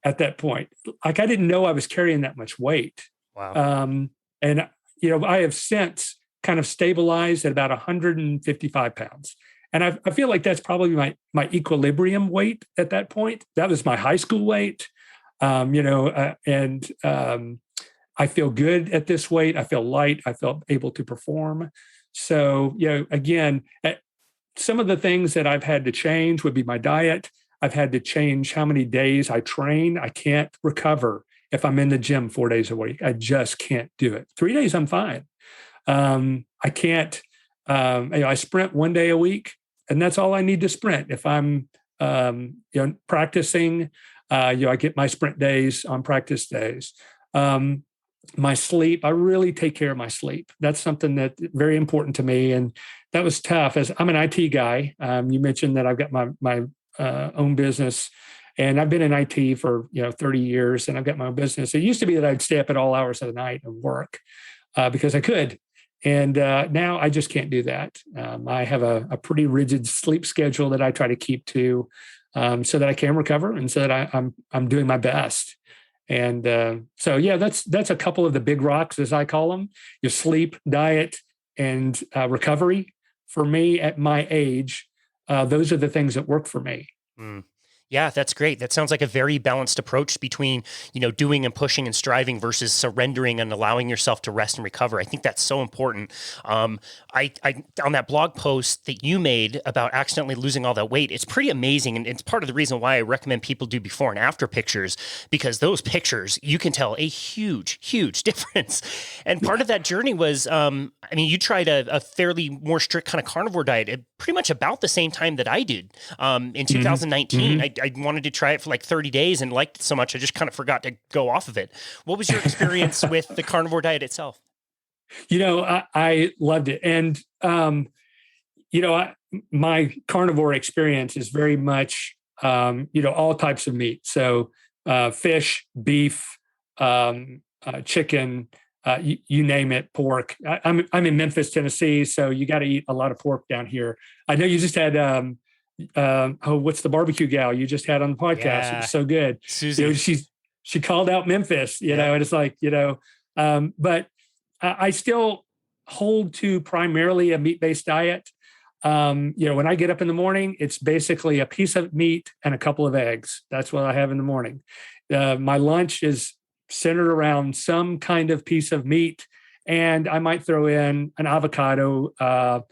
at that point. Like I didn't know I was carrying that much weight. Wow. And I have since kind of stabilized at about 155 pounds. And I feel like that's probably my equilibrium weight at that point. That was my high school weight. I feel good at this weight. I feel light. I feel able to perform. So, again, some of the things that I've had to change would be my diet. I've had to change how many days I train. I can't recover if I'm in the gym 4 days a week. I just can't do it. 3 days, I'm fine. I can't, I sprint 1 day a week, and that's all I need to sprint. If I'm, practicing, I get my sprint days on practice days. my sleep. I really take care of my sleep. That's something that's very important to me. And that was tough as I'm an IT guy. You mentioned that I've got my own business, and I've been in IT for 30 years, and I've got my own business. It used to be that I'd stay up at all hours of the night and work because I could. And now I just can't do that. I have a pretty rigid sleep schedule that I try to keep to so that I can recover and so that I'm doing my best. And so, yeah, that's a couple of the big rocks, as I call them: your sleep, diet, and recovery. For me, at my age, those are the things that work for me. Mm. Yeah, that's great. That sounds like a very balanced approach between, doing and pushing and striving versus surrendering and allowing yourself to rest and recover. I think that's so important. I on that blog post that you made about accidentally losing all that weight, it's pretty amazing. And it's part of the reason why I recommend people do before and after pictures, because those pictures, you can tell a huge, huge difference. And part of that journey was, you tried a fairly more strict kind of carnivore diet at pretty much about the same time that I did in 2019. Mm-hmm. I wanted to try it for like 30 days and liked it so much, I just kind of forgot to go off of it. What was your experience with the carnivore diet itself? I loved it. And, my carnivore experience is very much, all types of meat. So fish, beef, chicken, you name it, pork. I'm in Memphis, Tennessee, so you got to eat a lot of pork down here. I know you just had what's the barbecue gal you just had on the podcast? Yeah. It was so good. Susie. She called out Memphis, and it's like, but I still hold to primarily a meat-based diet. When I get up in the morning, it's basically a piece of meat and a couple of eggs. That's what I have in the morning. My lunch is centered around some kind of piece of meat, and I might throw in an avocado, a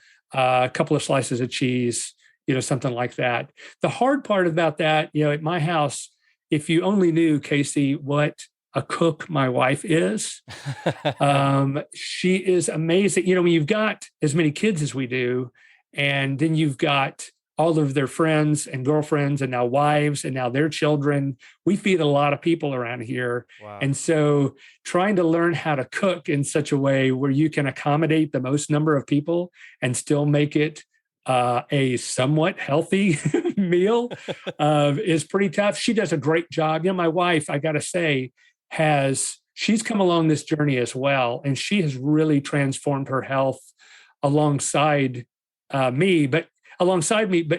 couple of slices of cheese, something like that. The hard part about that, at my house, if you only knew, Casey, what a cook my wife is, she is amazing. When you've got as many kids as we do, and then you've got all of their friends and girlfriends and now wives and now their children, we feed a lot of people around here. Wow. And so trying to learn how to cook in such a way where you can accommodate the most number of people and still make it a somewhat healthy meal is pretty tough. She does a great job. My wife, I got to say, she's come along this journey as well. And she has really transformed her health alongside me, but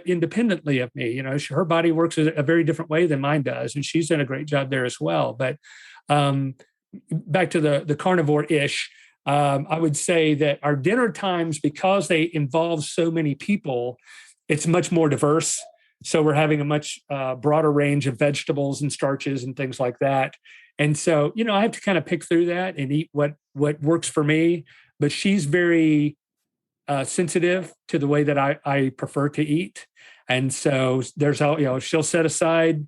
independently of me. Her body works a very different way than mine does. And she's done a great job there as well. But back to the carnivore-ish, I would say that our dinner times, because they involve so many people, it's much more diverse. So we're having a much broader range of vegetables and starches and things like that. And so, I have to kind of pick through that and eat what works for me. But she's very sensitive to the way that I prefer to eat. And so there's she'll set aside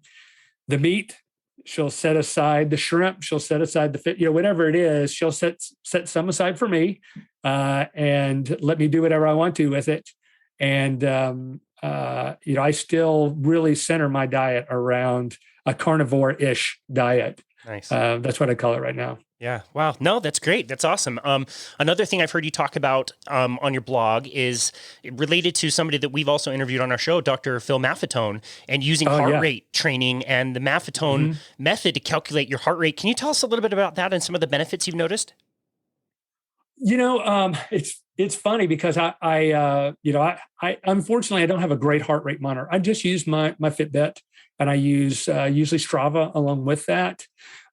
the meat. She'll set aside the shrimp. She'll set aside the fish, whatever it is, she'll set some aside for me and let me do whatever I want to with it. And, I still really center my diet around a carnivore-ish diet. Nice. That's what I call it right now. Yeah. Wow. No, that's great. That's awesome. Another thing I've heard you talk about on your blog is related to somebody that we've also interviewed on our show, Dr. Phil Maffetone, and using heart rate training and the Maffetone method to calculate your heart rate. Can you tell us a little bit about that and some of the benefits you've noticed? It's funny because I unfortunately I don't have a great heart rate monitor. I just use my Fitbit, and I use usually Strava along with that.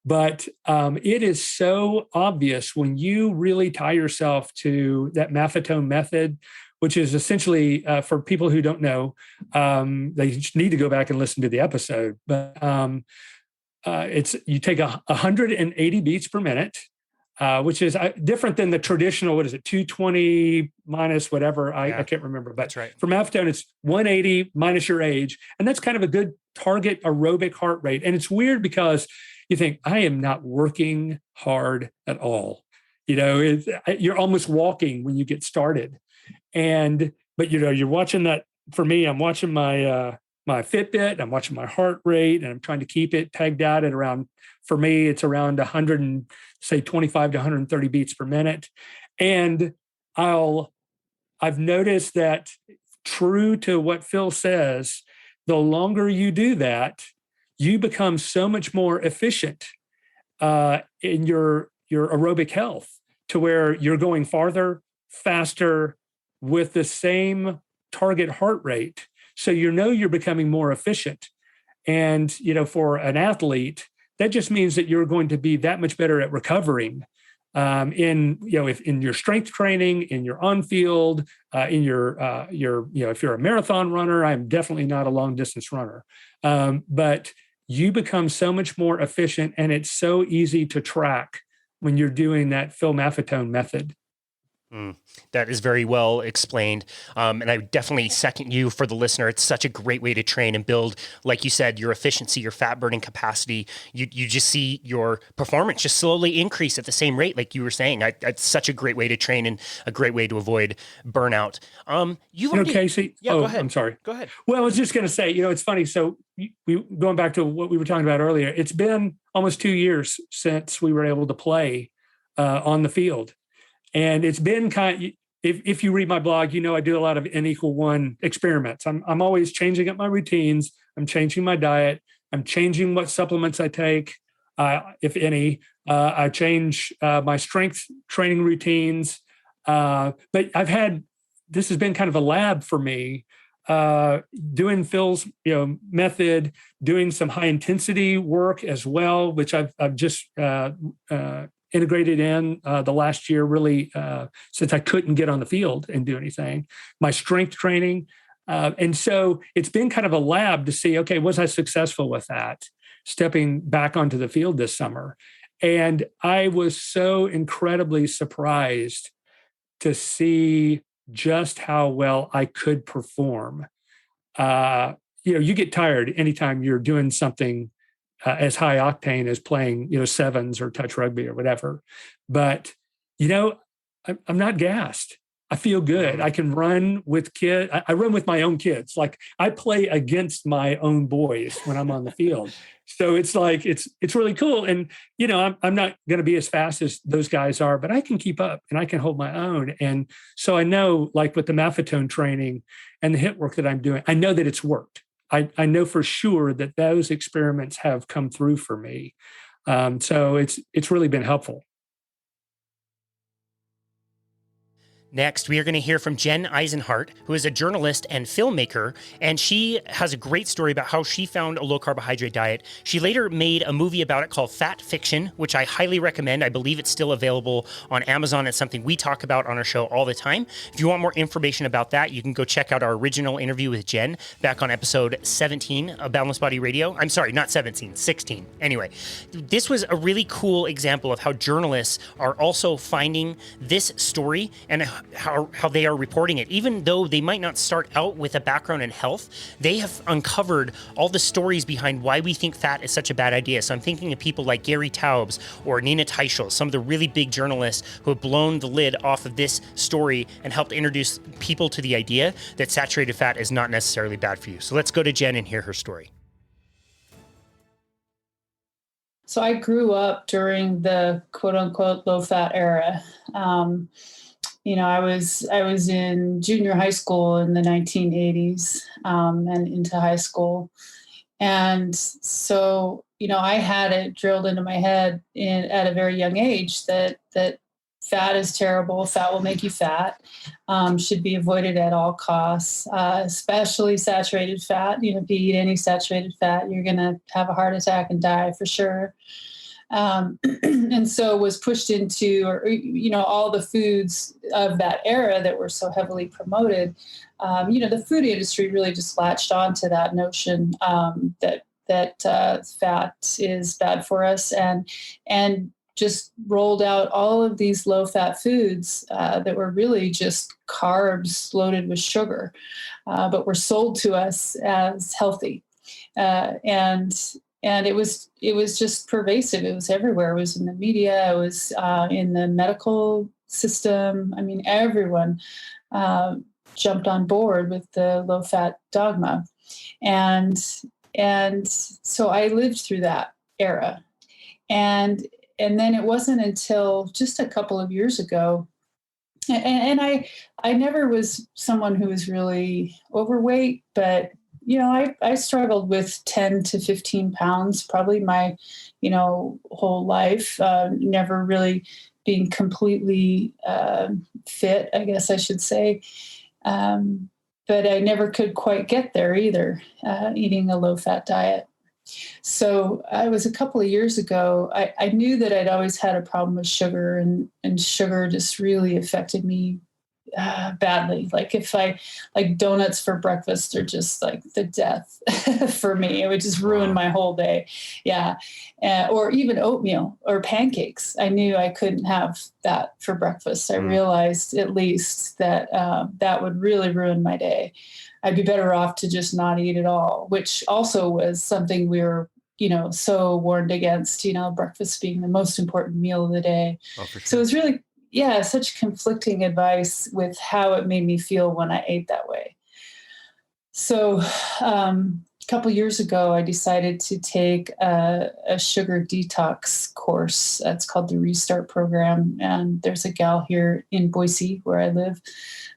But it is so obvious when you really tie yourself to that Maffetone method, which is essentially, for people who don't know, they just need to go back and listen to the episode. But you take 180 beats per minute, which is different than the traditional, 220 minus whatever, I can't remember. But that's right. For Maffetone, it's 180 minus your age. And that's kind of a good target aerobic heart rate. And it's weird because you think, I am not working hard at all. You're almost walking when you get started. But you're watching that. For me, I'm watching my my Fitbit, I'm watching my heart rate, and I'm trying to keep it pegged out at around, for me, it's around 100 and say 25 to 130 beats per minute. And I've noticed that, true to what Phil says, the longer you do that, you become so much more efficient in your aerobic health, to where you're going farther, faster, with the same target heart rate. So you're becoming more efficient. And for an athlete, that just means that you're going to be that much better at recovering in your strength training, in your on field, in your if you're a marathon runner. I'm definitely not a long distance runner, but you become so much more efficient, and it's so easy to track when you're doing that phylmaffetone method. That is very well explained. And I definitely second you for the listener. It's such a great way to train and build, like you said, your efficiency, your fat burning capacity. You just see your performance just slowly increase at the same rate, like you were saying. It's such a great way to train and a great way to avoid burnout. Casey? Yeah, go ahead. I'm sorry. Go ahead. Well, I was just going to say, it's funny. So going back to what we were talking about earlier, it's been almost 2 years since we were able to play on the field. And it's been if you read my blog, I do a lot of N=1 experiments. I'm always changing up my routines. I'm changing my diet. I'm changing what supplements I take, if any. I change my strength training routines. But this has been kind of a lab for me, doing Phil's method, doing some high intensity work as well, which I've just integrated in the last year, really, since I couldn't get on the field and do anything, my strength training. And so it's been kind of a lab to see, okay, was I successful with that, stepping back onto the field this summer? And I was so incredibly surprised to see just how well I could perform. You get tired anytime you're doing something as high octane as playing, sevens or touch rugby or whatever. But, I'm not gassed. I feel good. I can run with kids. I run with my own kids. Like, I play against my own boys when I'm on the field. So it's like, it's really cool. And, I'm not going to be as fast as those guys are, but I can keep up and I can hold my own. And so I know, like with the maffetone training and the HIIT work that I'm doing, I know that it's worked. I know for sure that those experiments have come through for me. So it's really been helpful. Next, we are going to hear from Jen Eisenhart, who is a journalist and filmmaker, and she has a great story about how she found a low-carbohydrate diet. She later made a movie about it called Fat Fiction, which I highly recommend. I believe it's still available on Amazon. It's something we talk about on our show all the time. If you want more information about that, you can go check out our original interview with Jen back on episode 17 of Boundless Body Radio. I'm sorry, not 17, 16. Anyway, this was a really cool example of how journalists are also finding this story and how they are reporting it. Even though they might not start out with a background in health, they have uncovered all the stories behind why we think fat is such a bad idea. So I'm thinking of people like Gary Taubes or Nina Teicholz, some of the really big journalists who have blown the lid off of this story and helped introduce people to the idea that saturated fat is not necessarily bad for you. So let's go to Jen and hear her story. So I grew up during the quote unquote low fat era. I was in junior high school in the 1980s and into high school. And so, I had it drilled into my head at a very young age that fat is terrible. Fat will make you fat, should be avoided at all costs, especially saturated fat. If you eat any saturated fat, you're going to have a heart attack and die for sure. And so was pushed into, all the foods of that era that were so heavily promoted. The food industry really just latched onto that notion that fat is bad for us, and just rolled out all of these low-fat foods that were really just carbs loaded with sugar, but were sold to us as healthy, and it was just pervasive. It was everywhere. It was in the media. It was in the medical system. I mean, everyone jumped on board with the low fat dogma. And so I lived through that era. And then it wasn't until just a couple of years ago, and I never was someone who was really overweight, but I struggled with 10 to 15 pounds, probably my, whole life, never really being completely fit, I guess I should say. But I never could quite get there either, eating a low-fat diet. So I was a couple of years ago, I knew that I'd always had a problem with sugar, and sugar just really affected me badly. Like if I like donuts for breakfast are just like the death for me. It would just ruin my whole day. Yeah. Or even oatmeal or pancakes. I knew I couldn't have that for breakfast. I realized at least that that would really ruin my day. I'd be better off to just not eat at all, which also was something we were, so warned against, breakfast being the most important meal of the day. Oh, for sure. So it was really, such conflicting advice with how it made me feel when I ate that way. So a couple of years ago, I decided to take a sugar detox course. That's called the Restart Program. And there's a gal here in Boise, where I live,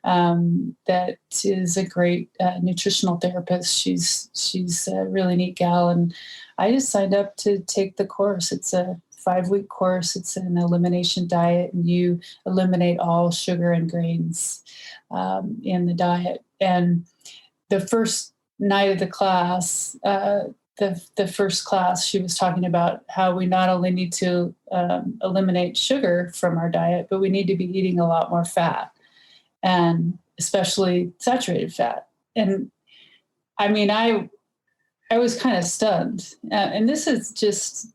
that is a great nutritional therapist. She's a really neat gal. And I just signed up to take the course. It's a 5-week course. It's an elimination diet, and you eliminate all sugar and grains in the diet. And the first night of the class, the first class, she was talking about how we not only need to eliminate sugar from our diet, but we need to be eating a lot more fat, and especially saturated fat. And I mean, I was kind of stunned. And this is just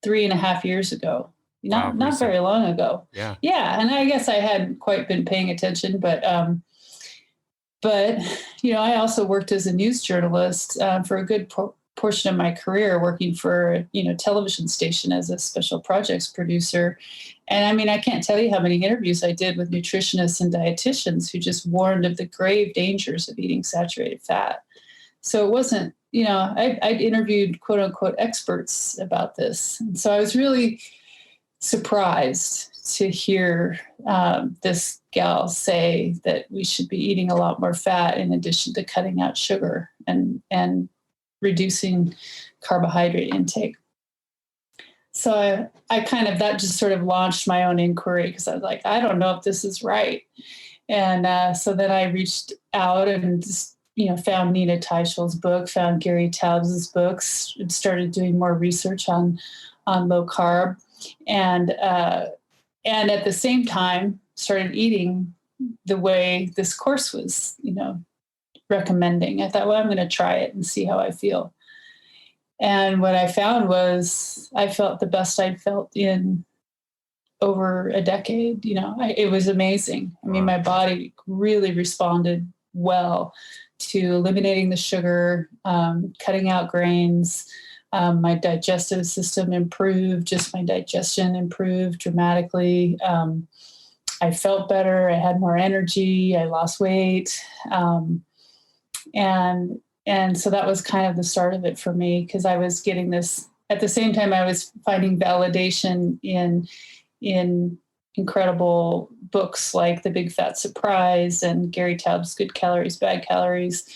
3.5 years ago, not very long ago. Yeah. Yeah. And I guess I hadn't quite been paying attention, but I also worked as a news journalist for a good portion of my career, working for a television station as a special projects producer. And I mean, I can't tell you how many interviews I did with nutritionists and dietitians who just warned of the grave dangers of eating saturated fat. So it wasn't, I'd interviewed quote unquote experts about this. And so I was really surprised to hear this gal say that we should be eating a lot more fat in addition to cutting out sugar and reducing carbohydrate intake. So I kind of, that just sort of launched my own inquiry, because I was like, I don't know if this is right. And so then I reached out and just, found Nina Teichel's book, found Gary Taubes's books, and started doing more research on low carb. And at the same time, started eating the way this course was, recommending. I thought, well, I'm going to try it and see how I feel. And what I found was I felt the best I'd felt in over a decade. It was amazing. I mean, my body really responded well to eliminating the sugar, cutting out grains. My digestive system improved, just my digestion improved dramatically. I felt better. I had more energy. I lost weight. And so that was kind of the start of it for me, because I was getting this at the same time. I was finding validation in incredible books like The Big Fat Surprise and Gary Taubes' Good Calories, Bad Calories.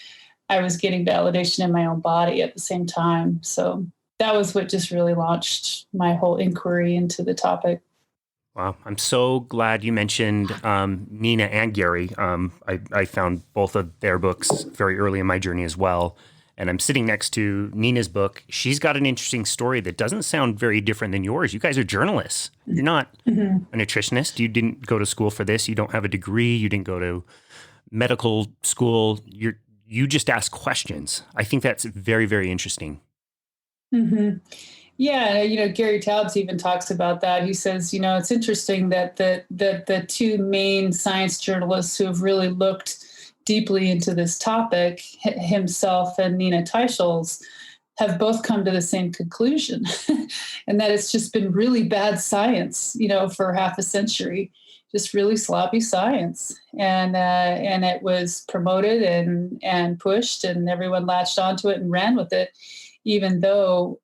I was getting validation in my own body at the same time. So that was what just really launched my whole inquiry into the topic. Wow. I'm so glad you mentioned Nina and Gary. I found both of their books very early in my journey as well. And I'm sitting next to Nina's book. She's got an interesting story that doesn't sound very different than yours. You guys are journalists. You're not a nutritionist. You didn't go to school for this. You don't have a degree. You didn't go to medical school. You just ask questions. I think that's very, very interesting. Mm-hmm. Yeah, Gary Taubes even talks about that. He says, it's interesting that the two main science journalists who have really looked deeply into this topic, himself and Nina Teichel's, have both come to the same conclusion, and that it's just been really bad science, for half a century, just really sloppy science, and it was promoted and pushed, and everyone latched onto it and ran with it, even though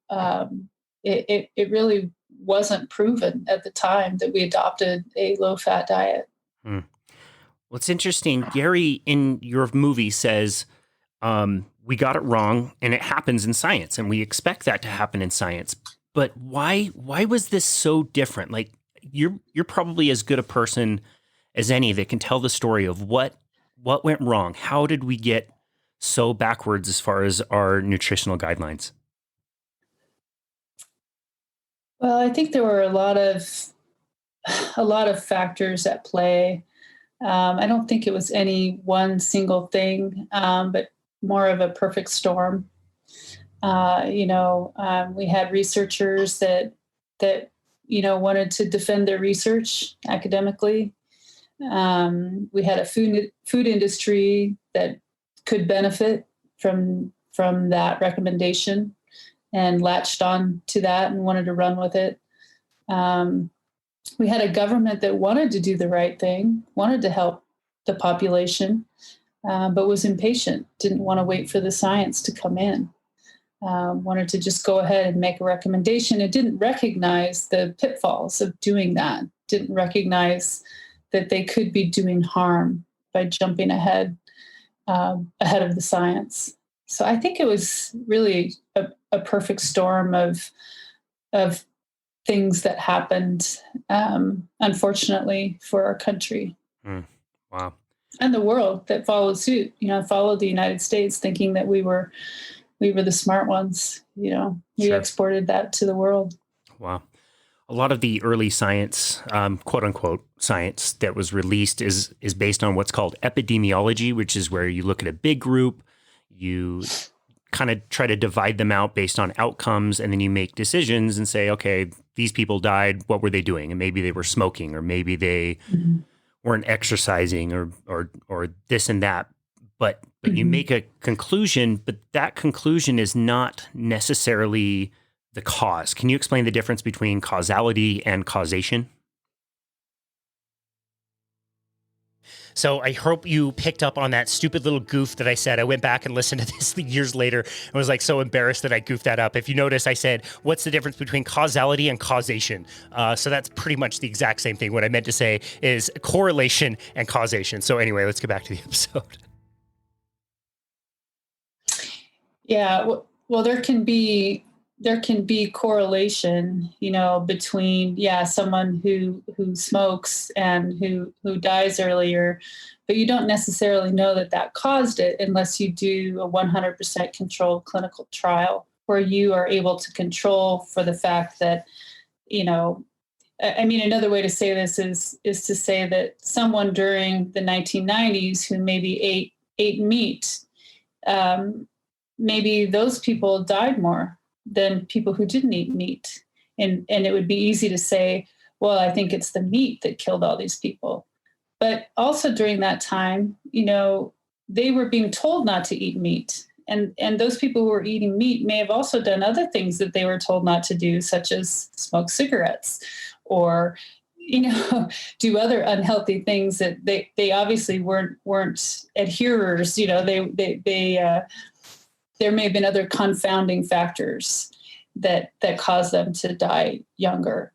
it really wasn't proven at the time that we adopted a low-fat diet. Well, it's interesting. Gary, in your movie, says we got it wrong, and it happens in science, and we expect that to happen in science. But why was this so different? Like, you're probably as good a person as any that can tell the story of what went wrong. How did we get so backwards as far as our nutritional guidelines? Well, I think there were a lot of factors at play. I don't think it was any one single thing, but more of a perfect storm. We had researchers that wanted to defend their research academically. We had a food industry that could benefit from that recommendation and latched on to that and wanted to run with it. We had a government that wanted to do the right thing, wanted to help the population, but was impatient, didn't want to wait for the science to come in. Wanted to just go ahead and make a recommendation. It didn't recognize the pitfalls of doing that, didn't recognize that they could be doing harm by jumping ahead of the science. So I think it was really a perfect storm of things that happened, unfortunately, for our country. Wow. And the world that followed suit, followed the United States, thinking that we were the smart ones. We Sure. exported that to the world. Wow. A lot of the early science, quote unquote science, that was released is based on what's called epidemiology, which is where you look at a big group, you kind of try to divide them out based on outcomes, and then you make decisions and say, okay, these people died, what were they doing? And maybe they were smoking, or maybe they weren't exercising, or this and that. But you make a conclusion, but that conclusion is not necessarily the cause. Can you explain the difference between causality and causation? So I hope you picked up on that stupid little goof that I said. I went back and listened to this years later and was like so embarrassed that I goofed that up. If you notice, I said, what's the difference between causality and causation? So that's pretty much the exact same thing. What I meant to say is correlation and causation. So anyway, let's get back to the episode. Yeah, well, there can be correlation, between someone who smokes and who dies earlier, but you don't necessarily know that caused it unless you do a 100% controlled clinical trial where you are able to control for the fact that, another way to say this is to say that someone during the 1990s who maybe ate meat, maybe those people died more than people who didn't eat meat. And it would be easy to say, well, I think it's the meat that killed all these people. But also during that time, they were being told not to eat meat. And those people who were eating meat may have also done other things that they were told not to do, such as smoke cigarettes or, do other unhealthy things that they obviously weren't adherers. There may have been other confounding factors that caused them to die younger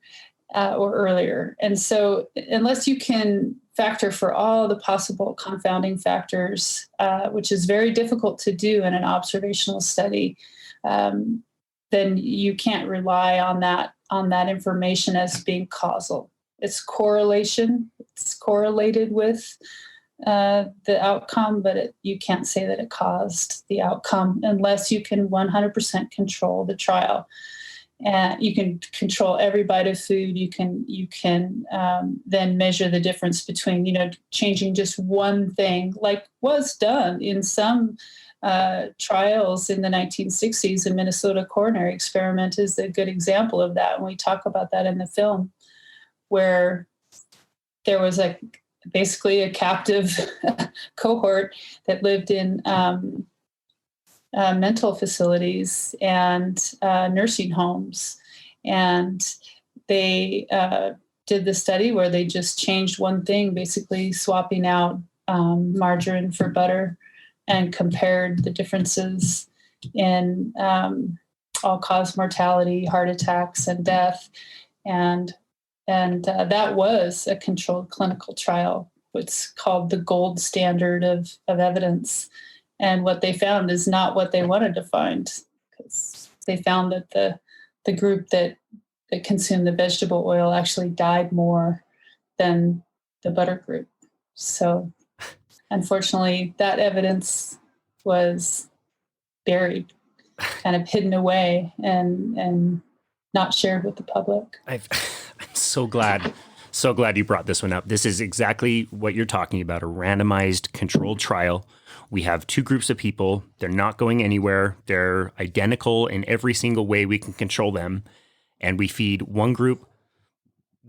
or earlier. And so unless you can factor for all the possible confounding factors, which is very difficult to do in an observational study, then you can't rely on that information as being causal. It's correlation. It's correlated with the outcome, but you can't say that it caused the outcome unless you can 100% control the trial. And you can control every bite of food. You can then measure the difference between, changing just one thing, like was done in some trials in the 1960s. The Minnesota coronary experiment is a good example of that. And we talk about that in the film, where there was basically a captive cohort that lived in mental facilities and nursing homes. And they did the study where they just changed one thing, basically swapping out margarine for butter, and compared the differences in all-cause mortality, heart attacks, and death. And that was a controlled clinical trial, what's called the gold standard of evidence. And what they found is not what they wanted to find, because they found that the group that consumed the vegetable oil actually died more than the butter group. So unfortunately, that evidence was buried, kind of hidden away, and not shared with the public. I'm so glad you brought this one up. This is exactly what you're talking about, a randomized controlled trial. We have two groups of people. They're not going anywhere. They're identical in every single way we can control them. And we feed one group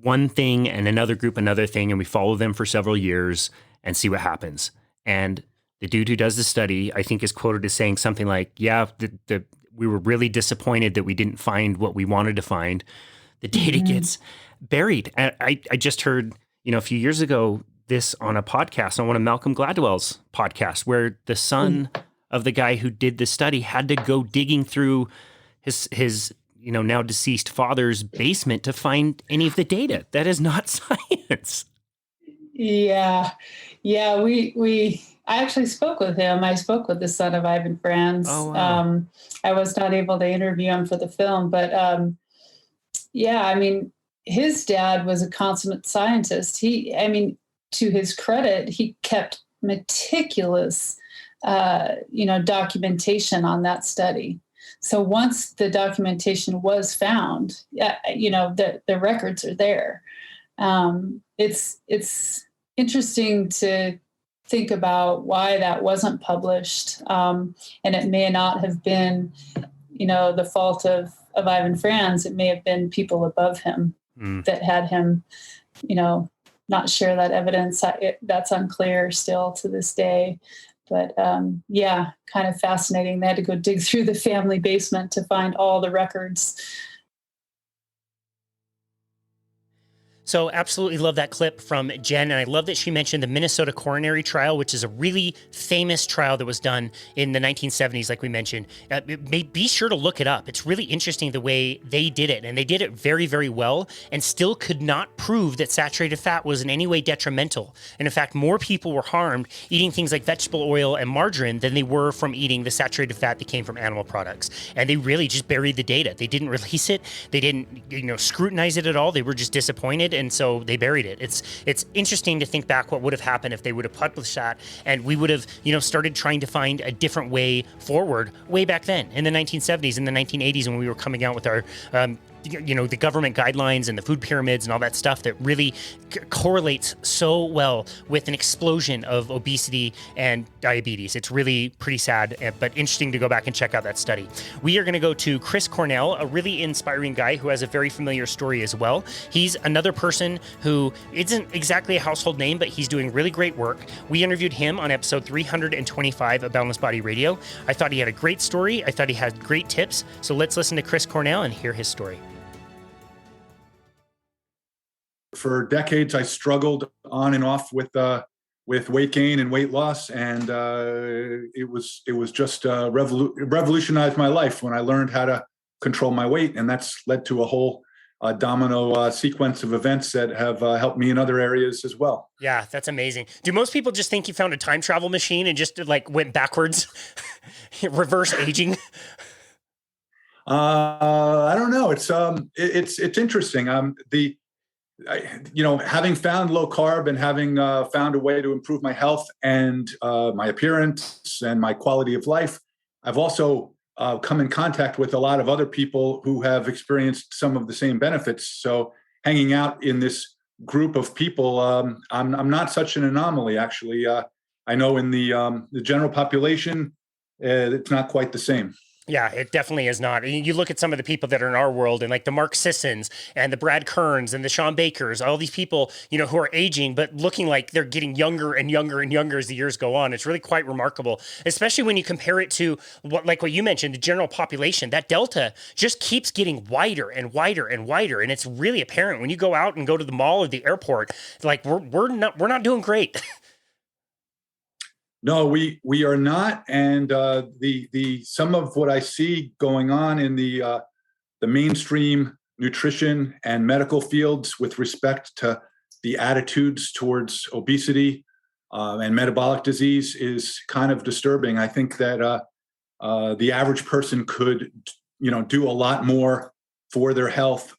one thing and another group another thing, and we follow them for several years and see what happens. And the dude who does the study, I think, is quoted as saying something like, yeah, we were really disappointed that we didn't find what we wanted to find. The data gets buried. And I just heard, a few years ago, this on a podcast, on one of Malcolm Gladwell's podcasts, where the son of the guy who did the study had to go digging through his now deceased father's basement to find any of the data. That is not science. Yeah. I actually spoke with him. I spoke with the son of Ivan Franz. Oh, wow. I was not able to interview him for the film, but his dad was a consummate scientist. To his credit, he kept meticulous, documentation on that study. So once the documentation was found, the records are there. It's interesting to think about why that wasn't published. And it may not have been, the fault of Ivan Franz. It may have been people above him that had him, not share that evidence. That's unclear still to this day. But kind of fascinating. They had to go dig through the family basement to find all the records. So absolutely love that clip from Jen. And I love that she mentioned the Minnesota coronary trial, which is a really famous trial that was done in the 1970s, like we mentioned. Be sure to look it up. It's really interesting the way they did it. And they did it very, very well, and still could not prove that saturated fat was in any way detrimental. And in fact, more people were harmed eating things like vegetable oil and margarine than they were from eating the saturated fat that came from animal products. And they really just buried the data. They didn't release it. They didn't, scrutinize it at all. They were just disappointed. And so they buried it. It's interesting to think back what would have happened if they would have published that, and we would have, started trying to find a different way forward way back then in the 1970s, in the 1980s, when we were coming out with our, the government guidelines and the food pyramids and all that stuff that really correlates so well with an explosion of obesity and diabetes. It's really pretty sad, but interesting to go back and check out that study. We are going to go to Chris Cornell, a really inspiring guy who has a very familiar story as well. He's another person who isn't exactly a household name, but he's doing really great work. We interviewed him on episode 325 of Boundless Body Radio. I thought he had a great story. I thought he had great tips. So let's listen to Chris Cornell and hear his story. For decades, I struggled on and off with weight gain and weight loss, and it was just revolutionized my life when I learned how to control my weight, and that's led to a whole domino sequence of events that have helped me in other areas as well. Yeah, that's amazing. Do most people just think you found a time travel machine and just went backwards, reverse aging? I don't know. It's interesting. Having found low carb and having found a way to improve my health and my appearance and my quality of life, I've also come in contact with a lot of other people who have experienced some of the same benefits. So hanging out in this group of people, I'm not such an anomaly, actually. I know in the general population, it's not quite the same. Yeah, it definitely is not. You look at some of the people that are in our world, and like the Mark Sissons and the Brad Kearns and the Sean Bakers, all these people, who are aging, but looking like they're getting younger and younger and younger as the years go on. It's really quite remarkable, especially when you compare it to what you mentioned, the general population. That delta just keeps getting wider and wider and wider. And it's really apparent when you go out and go to the mall or the airport, like we're not doing great. No, we are not, and the some of what I see going on in the mainstream nutrition and medical fields with respect to the attitudes towards obesity and metabolic disease is kind of disturbing. I think that the average person could, do a lot more for their health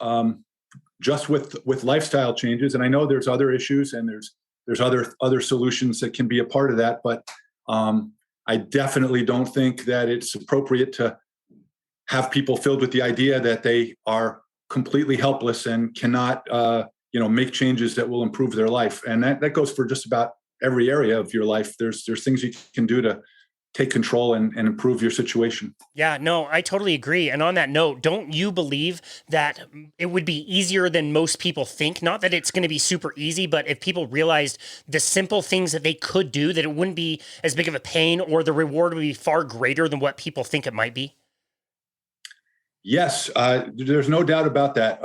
just with lifestyle changes. And I know there's other issues, and there's other solutions that can be a part of that, but I definitely don't think that it's appropriate to have people filled with the idea that they are completely helpless and cannot, make changes that will improve their life. And that goes for just about every area of your life. There's things you can do to take control and improve your situation. Yeah, no, I totally agree. And on that note, don't you believe that it would be easier than most people think? Not that it's going to be super easy, but if people realized the simple things that they could do, that it wouldn't be as big of a pain, or the reward would be far greater than what people think it might be? Yes, there's no doubt about that.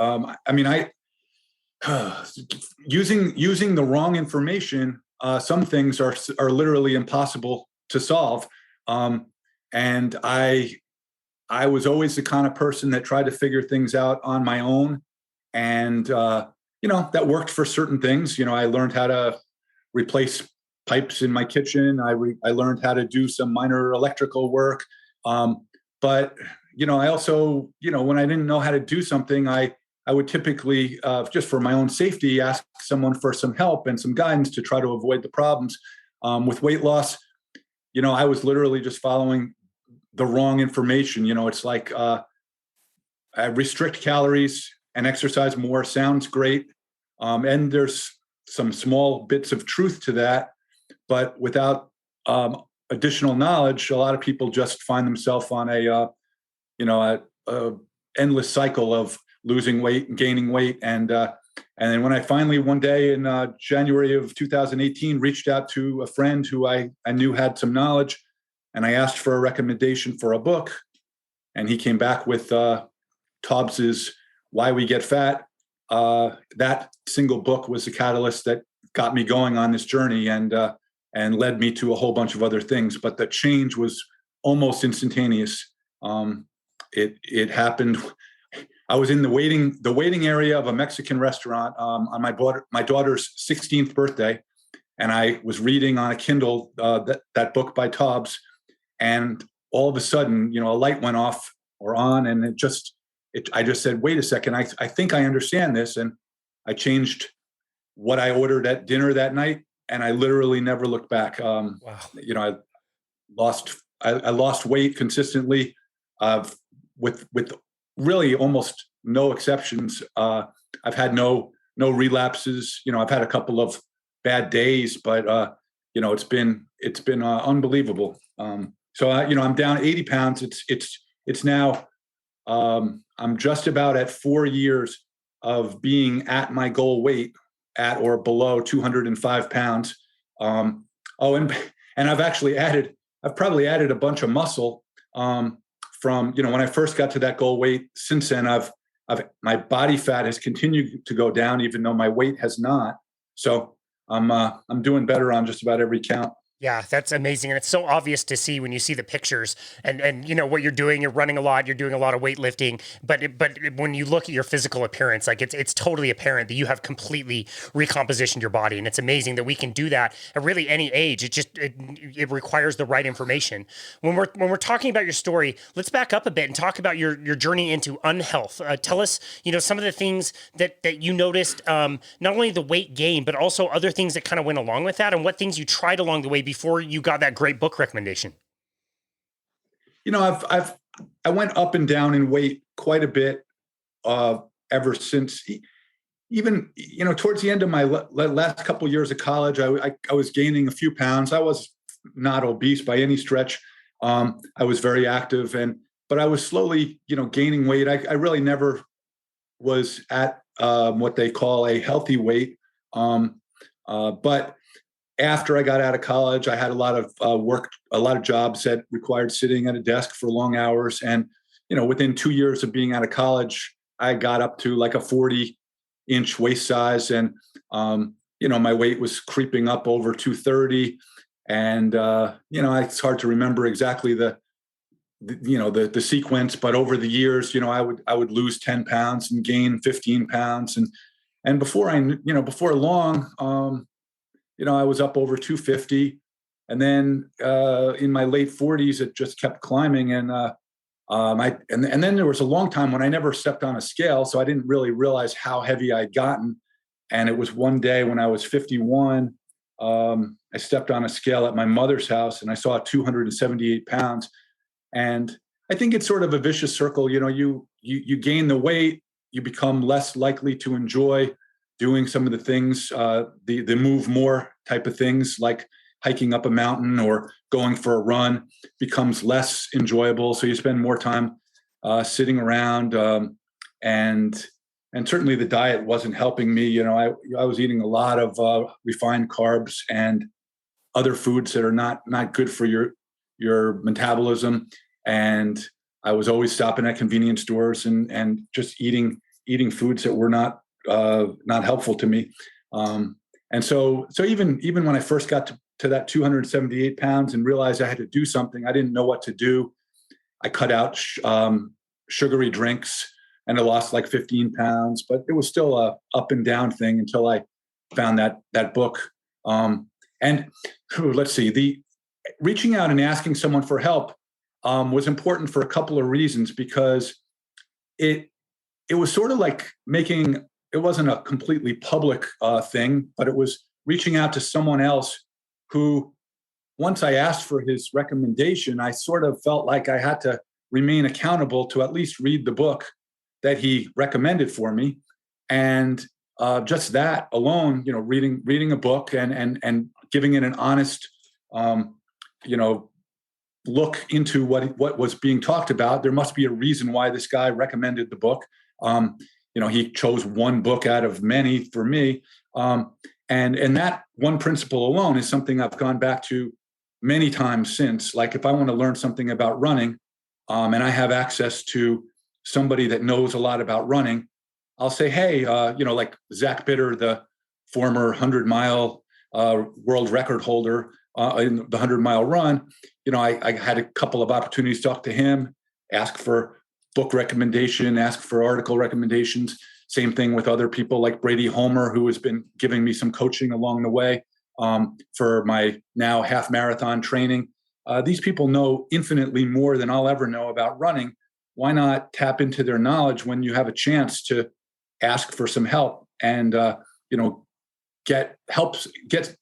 Using the wrong information, some things are literally impossible to solve. And I was always the kind of person that tried to figure things out on my own. And, that worked for certain things. I learned how to replace pipes in my kitchen. I learned how to do some minor electrical work. But, I also, when I didn't know how to do something, I would typically, just for my own safety, ask someone for some help and some guidance to try to avoid the problems. With weight loss, I was literally just following the wrong information. It's like I restrict calories and exercise more. Sounds great. And there's some small bits of truth to that. But without additional knowledge, a lot of people just find themselves on a endless cycle of losing weight and gaining weight. And then when I finally one day in January of 2018 reached out to a friend who I knew had some knowledge, and I asked for a recommendation for a book, and he came back with Tobbs's Why We Get Fat. That single book was the catalyst that got me going on this journey and led me to a whole bunch of other things. But the change was almost instantaneous. It happened. I was in the waiting area of a Mexican restaurant on my daughter's 16th birthday, and I was reading on a Kindle that book by Tobbs, and all of a sudden, a light went off or on, and I just said, "Wait a second, I think I understand this," and I changed what I ordered at dinner that night, and I literally never looked back. Wow. I lost weight consistently, with really almost no exceptions. I've had no relapses. I've had a couple of bad days, but it's been unbelievable. So I'm down 80 pounds. It's now I'm just about at 4 years of being at my goal weight, at or below 205 pounds. And I've probably added a bunch of muscle. From when I first got to that goal weight. Since then, my body fat has continued to go down, even though my weight has not. So I'm doing better on just about every count. Yeah, that's amazing. And it's so obvious to see when you see the pictures and what you're doing. You're running a lot, you're doing a lot of weightlifting, but when you look at your physical appearance, like it's totally apparent that you have completely recompositioned your body. And it's amazing that we can do that at really any age. It requires the right information. When we're talking about your story, let's back up a bit and talk about your journey into unhealth. Tell us, some of the things that you noticed, not only the weight gain, but also other things that kind of went along with that, and what things you tried along the way before you got that great book recommendation. I went up and down in weight quite a bit ever since, even towards the end of my last couple of years of college. I was gaining a few pounds. I was not obese by any stretch. I was very active, but I was slowly, gaining weight. I really never was at what they call a healthy weight. But after I got out of college, I had a lot of work, a lot of jobs that required sitting at a desk for long hours. And, within 2 years of being out of college, I got up to like a 40-inch waist size. And, my weight was creeping up over 230. And, it's hard to remember exactly the sequence, but over the years, I would lose 10 pounds and gain 15 pounds. And before long, I was up over 250. And then in my late 40s, it just kept climbing. And then there was a long time when I never stepped on a scale. So I didn't really realize how heavy I'd gotten. And it was one day when I was 51, I stepped on a scale at my mother's house and I saw 278 pounds. And I think it's sort of a vicious circle. You gain the weight, you become less likely to enjoy doing some of the things, the move more type of things, like hiking up a mountain or going for a run becomes less enjoyable. So you spend more time sitting around, and certainly the diet wasn't helping me. I was eating a lot of refined carbs and other foods that are not good for your metabolism. And I was always stopping at convenience stores and just eating foods that were not helpful to me. And so even when I first got to that 278 pounds and realized I had to do something, I didn't know what to do. I cut out sugary drinks and I lost like 15 pounds, but it was still a up and down thing until I found that book. And let's see, the reaching out and asking someone for help was important for a couple of reasons, because it was sort of like it wasn't a completely public thing, but it was reaching out to someone else who, once I asked for his recommendation, I sort of felt like I had to remain accountable to at least read the book that he recommended for me. And just that alone, reading a book and giving it an honest, look into what was being talked about. There must be a reason why this guy recommended the book. He chose one book out of many for me. And that one principle alone is something I've gone back to many times since. Like if I want to learn something about running, and I have access to somebody that knows a lot about running, I'll say, hey, like Zach Bitter, the former 100-mile world record holder in the 100-mile run, I had a couple of opportunities to talk to him, ask for book recommendation, ask for article recommendations. Same thing with other people like Brady Homer, who has been giving me some coaching along the way for my now half marathon training. These people know infinitely more than I'll ever know about running. Why not tap into their knowledge when you have a chance to ask for some help and, get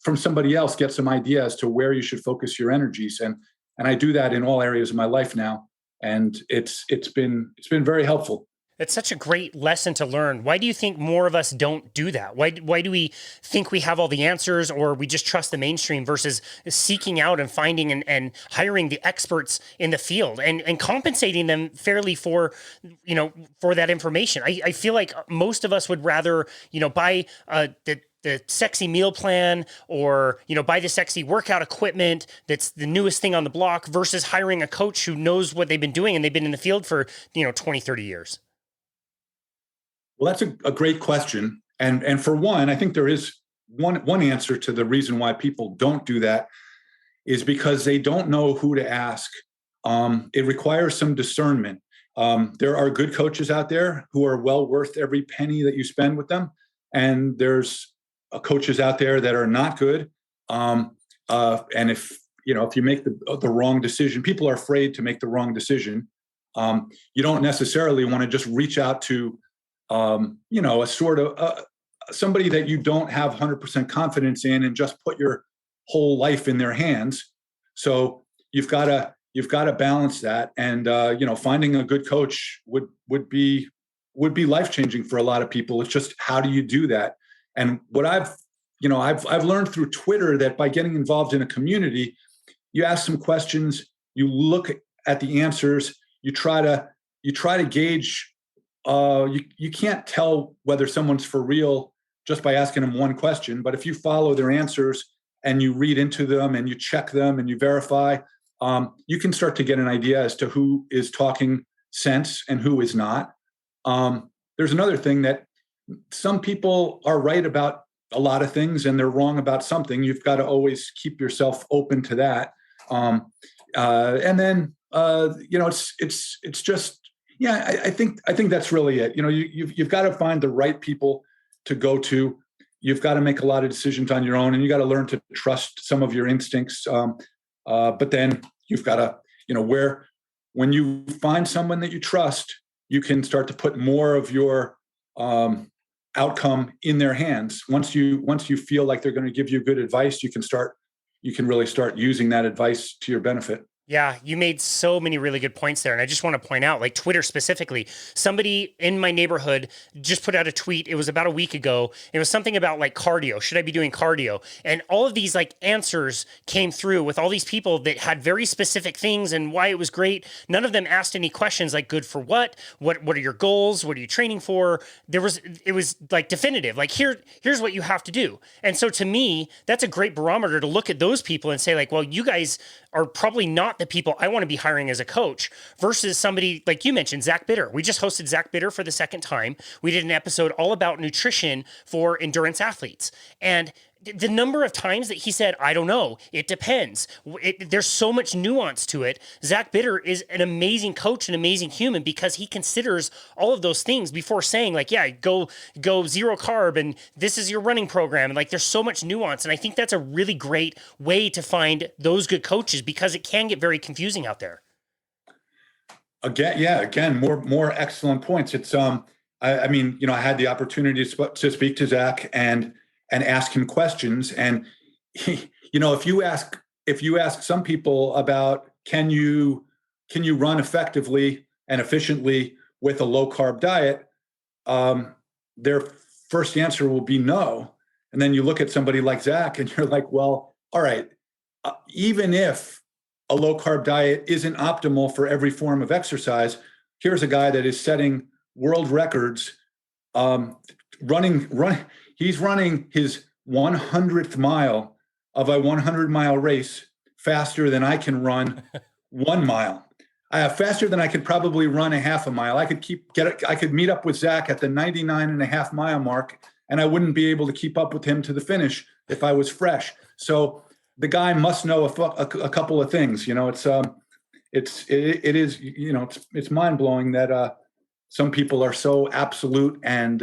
from somebody else, get some idea as to where you should focus your energies. And I do that in all areas of my life now. And it's been very helpful. It's such a great lesson to learn. Why do you think more of us don't do that? Why do we think we have all the answers, or we just trust the mainstream versus seeking out and finding and hiring the experts in the field and compensating them fairly for that information? I feel like most of us would rather, buy the sexy meal plan or, buy the sexy workout equipment that's the newest thing on the block versus hiring a coach who knows what they've been doing and they've been in the field for, 20, 30 years. Well, that's a great question. And for one, I think there is one answer to the reason why people don't do that is because they don't know who to ask. It requires some discernment. There are good coaches out there who are well worth every penny that you spend with them. And there's coaches out there that are not good. And if you make the wrong decision, people are afraid to make the wrong decision. You don't necessarily want to just reach out to a sort of somebody that you don't have 100% confidence in and just put your whole life in their hands. So you've got to balance that. And, finding a good coach would be life-changing for a lot of people. It's just, how do you do that? And what I've learned through Twitter that by getting involved in a community, you ask some questions, you look at the answers, you try to gauge. You can't tell whether someone's for real just by asking them one question. But if you follow their answers and you read into them and you check them and you verify, you can start to get an idea as to who is talking sense and who is not. There's another thing that some people are right about a lot of things and they're wrong about something. You've got to always keep yourself open to that. And then, it's just, yeah, I think that's really it. You've got to find the right people to go to. You've got to make a lot of decisions on your own, and you got to learn to trust some of your instincts. But then you've got to, when you find someone that you trust, you can start to put more of your outcome in their hands. Once you feel like they're going to give you good advice, you can really start using that advice to your benefit. Yeah, you made so many really good points there. And I just want to point out, like Twitter specifically, somebody in my neighborhood just put out a tweet. It was about a week ago. It was something about like cardio. Should I be doing cardio? And all of these like answers came through with all these people that had very specific things and why it was great. None of them asked any questions like good for what? What are your goals? What are you training for? It was like definitive, like here's what you have to do. And so to me, that's a great barometer to look at those people and say like, well, you guys are probably not the people I want to be hiring as a coach versus somebody like you mentioned, Zach Bitter. We just hosted Zach Bitter for the second time. We did an episode all about nutrition for endurance athletes. And the number of times that he said, I don't know, it depends. There's so much nuance to it. Zach Bitter is an amazing coach, an amazing human, because he considers all of those things before saying like, yeah, go zero carb and this is your running program. And like, there's so much nuance. And I think that's a really great way to find those good coaches because it can get very confusing out there. Again, more excellent points. It's, I had the opportunity to speak to Zach and ask him questions. And he, if you ask some people about can you run effectively and efficiently with a low carb diet, their first answer will be no. And then you look at somebody like Zach and you're like, well, all right, even if a low carb diet isn't optimal for every form of exercise, here's a guy that is setting world records, he's running his 100th mile of a 100-mile race faster than I can run 1 mile. Faster than I could probably run a half a mile. I could meet up with Zach at the 99.5 mile mark, and I wouldn't be able to keep up with him to the finish if I was fresh. So the guy must know a couple of things. It's mind blowing that some people are so absolute and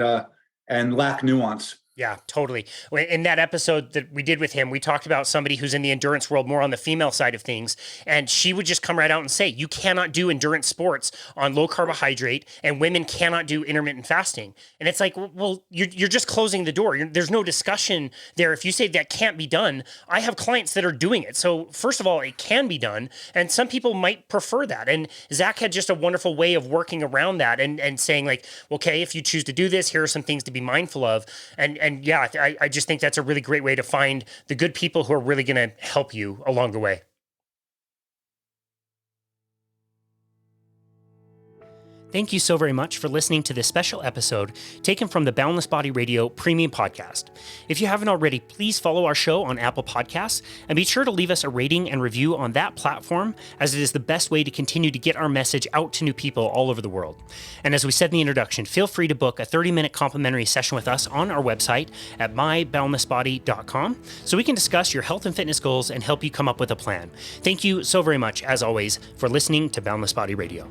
lack nuance. Yeah, totally. In that episode that we did with him, we talked about somebody who's in the endurance world more on the female side of things. And she would just come right out and say, you cannot do endurance sports on low carbohydrate and women cannot do intermittent fasting. And it's like, well, you're just closing the door. There's no discussion there. If you say that can't be done, I have clients that are doing it. So first of all, it can be done. And some people might prefer that. And Zach had just a wonderful way of working around that and saying like, okay, if you choose to do this, here are some things to be mindful of. And yeah, I just think that's a really great way to find the good people who are really going to help you along the way. Thank you so very much for listening to this special episode taken from the Boundless Body Radio Premium Podcast. If you haven't already, please follow our show on Apple Podcasts and be sure to leave us a rating and review on that platform, as it is the best way to continue to get our message out to new people all over the world. And as we said in the introduction, feel free to book a 30-minute complimentary session with us on our website at myboundlessbody.com so we can discuss your health and fitness goals and help you come up with a plan. Thank you so very much, as always, for listening to Boundless Body Radio.